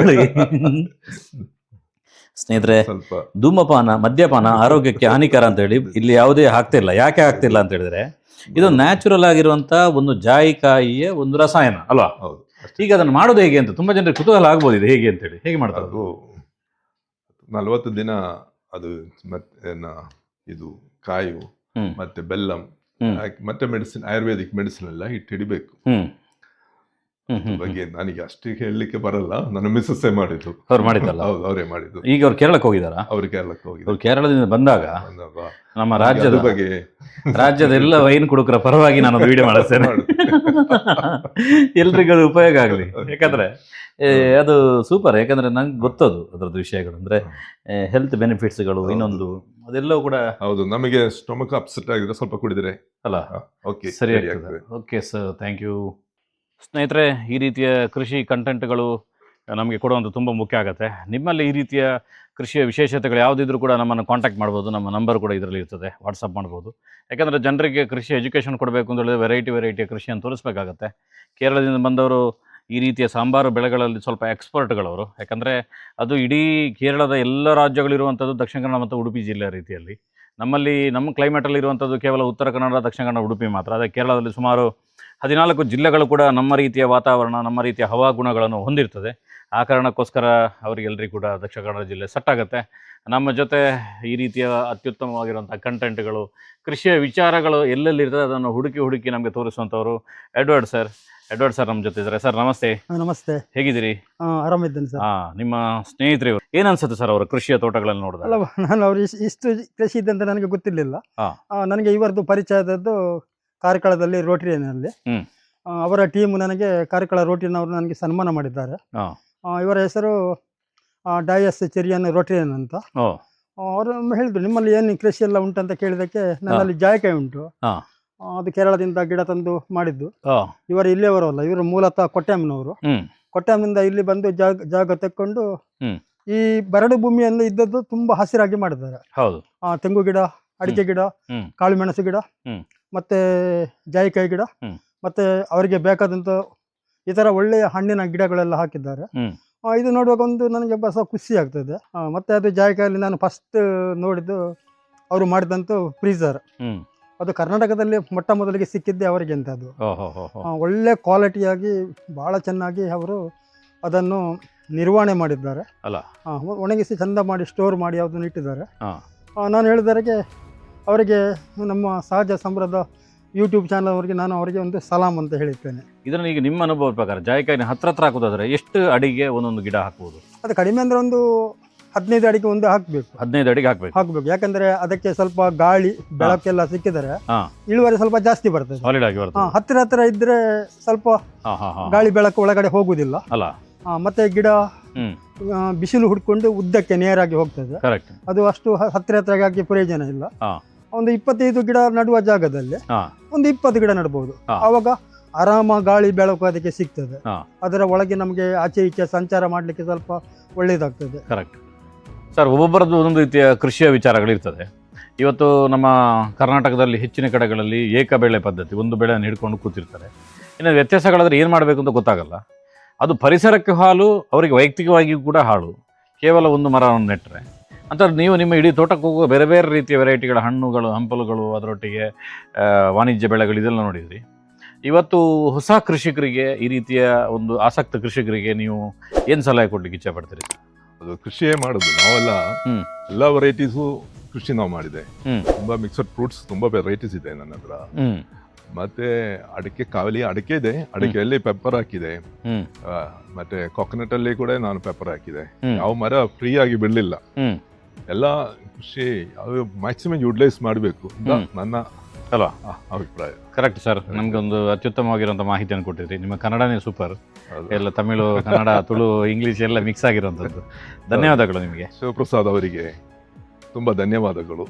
Speaker 1: ಸ್ನೇಹಿತರೆ, ಧೂಮಪಾನ, ಮದ್ಯಪಾನ ಆರೋಗ್ಯಕ್ಕೆ ಹಾನಿಕರ ಅಂತ ಹೇಳಿ ಇಲ್ಲಿ ಯಾವುದೇ ಆಗ್ತಿಲ್ಲ. ಯಾಕೆ ಆಗ್ತಿಲ್ಲ ಅಂತ ಹೇಳಿದ್ರೆ, ಇದು ನ್ಯಾಚುರಲ್ ಆಗಿರುವಂತ ಒಂದು ಜಾಯಿಕಾಯಿಯ ಒಂದು ರಸಾಯನ ಅಲ್ವಾ? ಈಗ ಅದನ್ನು ಮಾಡೋದು ಹೇಗೆ ಅಂತ ತುಂಬಾ ಜನರಿಗೆ ಕುತೂಹಲ ಆಗ್ಬೋದು. ಇದು ಹೇಗೆ ಅಂತ ಹೇಳಿ, ಹೇಗೆ ಮಾಡ್ತಾರೆ?
Speaker 2: 40 ದಿನ ಅದು ಮತ್ತೆ ಇದು ಕಾಯು ಮತ್ತೆ ಬೆಲ್ಲಂ ಮತ್ತೆ ಮೆಡಿಸಿನ್, ಆಯುರ್ವೇದಿಕ್ ಮೆಡಿಸಿನ್ ಎಲ್ಲ ಇಟ್ಟಿಡಬೇಕು. ಬಗ್ಗೆ ನನಗೆ ಅಷ್ಟು ಹೇಳಲಿಕ್ಕೆ ಬರಲ್ಲ, ನನ್ನ ಮಿಸ್ಸಸ್ ಮಾಡಿದ್ದು.
Speaker 1: ಅವ್ರು ಮಾಡಿದ್ದಲ್ಲ?
Speaker 2: ಹೌದು, ಅವರೇ ಮಾಡಿದ್ದು.
Speaker 1: ಈಗ ಅವ್ರು ಕೇರಳಕ್ಕೆ ಹೋಗಿದಾರಾ?
Speaker 2: ಅವ್ರು ಕೇರಳಕ್ಕೆ ಹೋಗಿದ್ರು.
Speaker 1: ಕೇರಳದಿಂದ ಬಂದಾಗ ನಮ್ಮ ರಾಜ್ಯದ ಎಲ್ಲ ವೈನ್ ಕುಡುಕರ ಪರವಾಗಿ ನಾನು ವಿಡಿಯೋ ಮಾಡಿಸ್ತೇನೆ, ಎಲ್ರಿಗೂ ಅದು ಉಪಯೋಗ ಆಗಲಿ. ಯಾಕಂದ್ರೆ ಅದು ಸೂಪರ್. ಯಾಕಂದ್ರೆ ನಂಗೆ ಗೊತ್ತದು ಅದರದ್ದು ವಿಷಯಗಳು, ಅಂದ್ರೆ ಹೆಲ್ತ್ ಬೆನಿಫಿಟ್ಸ್ಗಳು, ಇನ್ನೊಂದು ಅದೆಲ್ಲವೂ ಕೂಡ.
Speaker 2: ಹೌದು, ನಮಗೆ ಸ್ಟೊಮಕ್ ಅಪ್ಸೆಟ್ ಆಗಿದ್ರೆ ಸ್ವಲ್ಪ ಕುಡಿದ್ರೆ
Speaker 1: ಅಲ್ಲ, ಓಕೆ, ಸರಿ ಆಗ್ತದೆ. Okay sir, thank you. ಸ್ನೇಹಿತರೆ, ಈ ರೀತಿಯ ಕೃಷಿ ಕಂಟೆಂಟ್ಗಳು ನಮಗೆ ಕೊಡುವಂಥ ತುಂಬ ಮುಖ್ಯ ಆಗುತ್ತೆ. ನಿಮ್ಮಲ್ಲಿ ಈ ರೀತಿಯ ಕೃಷಿಯ ವಿಶೇಷತೆಗಳು ಯಾವುದಿದ್ರೂ ಕೂಡ ನಮ್ಮನ್ನು ಕಾಂಟ್ಯಾಕ್ಟ್ ಮಾಡ್ಬೋದು. ನಮ್ಮ ನಂಬರ್ ಕೂಡ ಇದರಲ್ಲಿ ಇರ್ತದೆ, ವಾಟ್ಸಪ್ ಮಾಡ್ಬೋದು. ಯಾಕಂದರೆ ಜನರಿಗೆ ಕೃಷಿ ಎಜುಕೇಷನ್ ಕೊಡಬೇಕು ಅಂತ ಹೇಳಿದ್ರೆ ವೆರೈಟಿಯ ಕೃಷಿಯನ್ನು ತೋರಿಸ್ಬೇಕಾಗತ್ತೆ. ಕೇರಳದಿಂದ ಬಂದವರು ಈ ರೀತಿಯ ಸಾಂಬಾರು ಬೆಳೆಗಳಲ್ಲಿ ಸ್ವಲ್ಪ ಎಕ್ಸ್ಪರ್ಟ್ಗಳವರು. ಯಾಕಂದರೆ ಅದು ಇಡೀ ಕೇರಳದ ಎಲ್ಲ ರಾಜ್ಯಗಳಿರುವಂಥದ್ದು ದಕ್ಷಿಣ ಕನ್ನಡ ಮತ್ತು ಉಡುಪಿ ಜಿಲ್ಲೆಯ ರೀತಿಯಲ್ಲಿ. ನಮ್ಮಲ್ಲಿ ನಮ್ಮ ಕ್ಲೈಮೇಟಲ್ಲಿ ಇರುವಂಥದ್ದು ಕೇವಲ ಉತ್ತರ ಕನ್ನಡ, ದಕ್ಷಿಣ ಕನ್ನಡ, ಉಡುಪಿ ಮಾತ್ರ. ಅದೇ ಕೇರಳದಲ್ಲಿ ಸುಮಾರು 14 ಜಿಲ್ಲೆಗಳು ಕೂಡ ನಮ್ಮ ರೀತಿಯ ವಾತಾವರಣ, ನಮ್ಮ ರೀತಿಯ ಹವಾಗುಣಗಳನ್ನು ಹೊಂದಿರ್ತದೆ. ಆ ಕಾರಣಕ್ಕೋಸ್ಕರ ಅವರಿಗೆಲ್ಲರಿಗೂ ಕೂಡ ದಕ್ಷಿಣ ಕನ್ನಡ ಜಿಲ್ಲೆ ಸೆಟ್ ಆಗುತ್ತೆ. ನಮ್ಮ ಜೊತೆ ಈ ರೀತಿಯ ಅತ್ಯುತ್ತಮವಾಗಿರುವಂಥ ಕಂಟೆಂಟ್ಗಳು, ಕೃಷಿಯ ವಿಚಾರಗಳು ಎಲ್ಲೆಲ್ಲಿರ್ತದೆ ಅದನ್ನು ಹುಡುಕಿ ನಮಗೆ ತೋರಿಸುವಂಥವ್ರು ಎಡ್ವರ್ಡ್ ಸರ್ ನಮ್ಮ ಜೊತೆ ಇದ್ದಾರೆ. ಸರ್ ನಮಸ್ತೆ.
Speaker 3: ನಮಸ್ತೆ.
Speaker 1: ಹೇಗಿದ್ದೀರಿ?
Speaker 3: ಆರಾಮಿದ್ದೇನೆ ಸರ್.
Speaker 1: ನಿಮ್ಮ ಸ್ನೇಹಿತರು ಏನು ಅನ್ಸುತ್ತೆ ಸರ್ ಅವರ ಕೃಷಿಯ ತೋಟಗಳನ್ನು ನೋಡಿದಾಗ?
Speaker 3: ಅಲ್ಲ, ನಾನು ಅವ್ರು ಇಷ್ಟು ಕೃಷಿ ಇದೆ ಅಂತ ನನಗೆ ಗೊತ್ತಿರಲಿಲ್ಲ. ನನಗೆ ಇವರದ್ದು ಪರಿಚಯದದ್ದು ಕಾರ್ಕಳದಲ್ಲಿ ರೋಟರಿಯಲ್ಲಿ. ಅವರ ಟೀಮ್ ನನಗೆ ಕಾರ್ಕಳ ರೋಟರಿನವರು ನನಗೆ ಸನ್ಮಾನ ಮಾಡಿದ್ದಾರೆ. ಇವರ ಹೆಸರು ಡೈಎಸ್ ಚೆರಿಯನ್ ರೋಟರಿಯನ್ ಅಂತ. ಅವರು ಹೇಳಿದ್ರು, ನಿಮ್ಮಲ್ಲಿ ಏನು ಕೃಷಿ ಎಲ್ಲ ಉಂಟು ಅಂತ ಕೇಳಿದಕ್ಕೆ ನನ್ನಲ್ಲಿ ಜಾಯಕಾಯಿ ಉಂಟು, ಅದು ಕೇರಳದಿಂದ ಗಿಡ ತಂದು ಮಾಡಿದ್ದು. ಇವರು ಇಲ್ಲಿಯವರು ಅಲ್ಲ, ಇವರು ಮೂಲತಃ ಕೊಟ್ಟಾಮಿನವರು. ಕೊಟ್ಟಾಮಿಂದ ಇಲ್ಲಿ ಬಂದು ಜಾಗ ತೆಕ್ಕೊಂಡು ಈ ಬರಡು ಭೂಮಿಯನ್ನು ಇದ್ದದ್ದು ತುಂಬಾ ಹಸಿರಾಗಿ ಮಾಡಿದ್ದಾರೆ. ತೆಂಗು ಗಿಡ, ಅಡಿಕೆ ಗಿಡ, ಕಾಳುಮೆಣಸು ಗಿಡ, ಮತ್ತೆ ಜಾಯಿಕಾಯಿ ಗಿಡ, ಮತ್ತೆ ಅವರಿಗೆ ಬೇಕಾದಂತ ಇತರ ಒಳ್ಳೆಯ ಹಣ್ಣಿನ ಗಿಡಗಳೆಲ್ಲ ಹಾಕಿದ್ದಾರೆ. ಇದು ನೋಡುವಾಗ ಒಂದು ನನಗೆ ಬಹಳ ಖುಷಿ ಆಗ್ತದೆ. ಮತ್ತೆ ಅದು ಜಾಯಿಕಾಯಲ್ಲಿ ನಾನು ಫಸ್ಟ್ ನೋಡಿದ್ದು ಅವರು ಮಾಡಿದಂತ ಫ್ರೀಜರ್. ಅದು ಕರ್ನಾಟಕದಲ್ಲಿ ಮೊಟ್ಟ ಮೊದಲಿಗೆ ಸಿಕ್ಕಿದ್ದೆ ಅವರಿಗೆ ಅಂತ. ಅದು ಒಳ್ಳೆ ಕ್ವಾಲಿಟಿಯಾಗಿ ಬಹಳ ಚೆನ್ನಾಗಿ ಅವರು ಅದನ್ನು ನಿರ್ವಹಣೆ ಮಾಡಿದ್ದಾರೆ. ಒಣಗಿಸಿ ಚಂದ ಮಾಡಿ ಸ್ಟೋರ್ ಮಾಡಿ ಅದನ್ನು ಇಟ್ಟಿದ್ದಾರೆ. ನಾನು ಹೇಳಿದವರೆಗೆ ಅವರಿಗೆ ನಮ್ಮ ಸಹಜ ಸಂಭ್ರದ ಯೂಟ್ಯೂಬ್ ಚಾನಲ್ ಅವರಿಗೆ ನಾನು ಅವರಿಗೆ ಒಂದು ಸಲಾಮ್ ಅಂತ ಹೇಳಿರ್ತೇನೆ.
Speaker 1: ಇದನ್ನು ಈಗ ನಿಮ್ಮ ಅನುಭವದ ಪ್ರಕಾರ ಜಾಯಿಕಾಯಿನ ಹತ್ರ ಹಾಕೋದಾದ್ರೆ ಎಷ್ಟು ಅಡಿಗೆ ಒಂದೊಂದು ಗಿಡ ಹಾಕಬಹುದು?
Speaker 3: ಅದು ಕಡಿಮೆ ಅಂದ್ರೆ ಒಂದು 15 ಅಡಿಗೆ ಒಂದು ಹಾಕ್ಬೇಕು.
Speaker 1: 15 ಅಡಿಗೆ ಹಾಕ್ಬೇಕು.
Speaker 3: ಯಾಕಂದ್ರೆ ಅದಕ್ಕೆ ಸ್ವಲ್ಪ ಗಾಳಿ ಬೆಳಕೆಲ್ಲ ಸಿಕ್ಕಿದರೆ ಇಳುವರಿ ಸ್ವಲ್ಪ ಜಾಸ್ತಿ ಬರ್ತದೆ. ಹತ್ತಿರ ಇದ್ರೆ ಸ್ವಲ್ಪ ಗಾಳಿ ಬೆಳಕು ಒಳಗಡೆ ಹೋಗುದಿಲ್ಲ ಅಲ್ಲ. ಮತ್ತೆ ಗಿಡ ಬಿಸಿಲು ಹುಡ್ಕೊಂಡು ಉದ್ದಕ್ಕೆ ನೇರಾಗಿ ಹೋಗ್ತದೆ. ಅದು ಅಷ್ಟು ಹತ್ತಿರ ಹಾಕಿ ಪ್ರಯೋಜನ ಇಲ್ಲ. ಒಂದು 25 ಗಿಡ ನಡುವ ಜಾಗದಲ್ಲಿ ಒಂದು 20 ಗಿಡ ನಡಬಹುದು. ಆವಾಗ ಆರಾಮ ಗಾಳಿ ಬೆಳಕು ಅದಕ್ಕೆ ಸಿಗ್ತದೆ. ಅದರ ಒಳಗೆ ನಮಗೆ ಆಚೆ ಈಚೆ ಸಂಚಾರ ಮಾಡ್ಲಿಕ್ಕೆ ಸ್ವಲ್ಪ ಒಳ್ಳೇದಾಗ್ತದೆ.
Speaker 1: Correct sir. ಒಬ್ಬೊಬ್ಬರದ್ದು ಒಂದೊಂದು ರೀತಿಯ ಕೃಷಿಯ ವಿಚಾರಗಳಿರ್ತದೆ. ಇವತ್ತು ನಮ್ಮ ಕರ್ನಾಟಕದಲ್ಲಿ ಹೆಚ್ಚಿನ ಕಡೆಗಳಲ್ಲಿ ಏಕ ಬೆಳೆ ಪದ್ಧತಿ, ಒಂದು ಬೆಳೆಯನ್ನು ಹಿಡ್ಕೊಂಡು ಕೂತಿರ್ತಾರೆ. ಇನ್ನು ವ್ಯತ್ಯಾಸಗಳಾದರೆ ಏನು ಮಾಡಬೇಕು ಅಂತ ಗೊತ್ತಾಗಲ್ಲ. ಅದು ಪರಿಸರಕ್ಕೆ ಹಾಳು, ಅವರಿಗೆ ವೈಯಕ್ತಿಕವಾಗಿಯೂ ಕೂಡ ಹಾಳು. ಕೇವಲ ಒಂದು ಮರವನ್ನು ನೆಟ್ಟರೆ ಅಂತ ನೀವು ನಿಮ್ಮ ಇಡೀ ತೋಟಕ್ಕೆ ಹೋಗುವ ಬೇರೆ ಬೇರೆ ರೀತಿಯ ವೆರೈಟಿಗಳ ಹಣ್ಣುಗಳು, ಹಂಪಲುಗಳು, ಅದರೊಟ್ಟಿಗೆ ವಾಣಿಜ್ಯ ಬೆಳೆಗಳು ಇದೆಲ್ಲ ನೋಡಿದ್ರಿ. ಇವತ್ತು ಹೊಸ ಕೃಷಿಕರಿಗೆ, ಈ ರೀತಿಯ ಒಂದು ಆಸಕ್ತ ಕೃಷಿಕರಿಗೆ ನೀವು ಏನು ಸಲಹೆ ಕೊಡ್ಲಿಕ್ಕೆ ಇಚ್ಛೆ ಪಡ್ತೀರಿ?
Speaker 2: ಅದು ಕೃಷಿಯೇ ಮಾಡೋದು ನಾವೆಲ್ಲ. ಎಲ್ಲ ವೆರೈಟೀಸು ಕೃಷಿ ನಾವು ಮಾಡಿದೆ. ತುಂಬಾ ಮಿಕ್ಸಡ್ ಫ್ರೂಟ್ಸ್ ತುಂಬಾ ವೆರೈಟೀಸ್ ಇದೆ ನನ್ನ ಹತ್ರ. ಮತ್ತೆ ಅಡಿಕೆ, ಕಾವಲಿ ಅಡಿಕೆ ಇದೆ, ಅಡಿಕೆಯಲ್ಲಿ ಪೆಪ್ಪರ್ ಹಾಕಿದೆ. ಮತ್ತೆ ಕೊಕೊನಟ್ ಅಲ್ಲಿ ಕೂಡ ನಾನು ಪೆಪ್ಪರ್ ಹಾಕಿದೆ. ಯಾವ ಮರ ಫ್ರೀ ಆಗಿ ಬಿಡ್ಲಿಲ್ಲ. ಎಲ್ಲ ಕೃಷಿ ಮ್ಯಾಕ್ಸಿಮಮ್ ಯುಟಿಲೈಸ್ ಮಾಡಬೇಕು ನನ್ನ
Speaker 1: ಅಲ್ವಾ
Speaker 2: ಅಭಿಪ್ರಾಯ.
Speaker 1: Correct sir. ನಮ್ಗೊಂದು ಅತ್ಯುತ್ತಮವಾಗಿರುವಂಥ ಮಾಹಿತಿಯನ್ನು ಕೊಟ್ಟಿದ್ರಿ. ನಿಮ್ಮ ಕನ್ನಡನೇ ಸೂಪರ್. ಎಲ್ಲ ತಮಿಳು, ಕನ್ನಡ, ತುಳು, ಇಂಗ್ಲಿಷ್ ಎಲ್ಲ ಮಿಕ್ಸ್ ಆಗಿರುವಂಥದ್ದು. ಧನ್ಯವಾದಗಳು ನಿಮಗೆ.
Speaker 2: ಶಿವಪ್ರಸಾದ್ ಅವರಿಗೆ ತುಂಬಾ ಧನ್ಯವಾದಗಳು.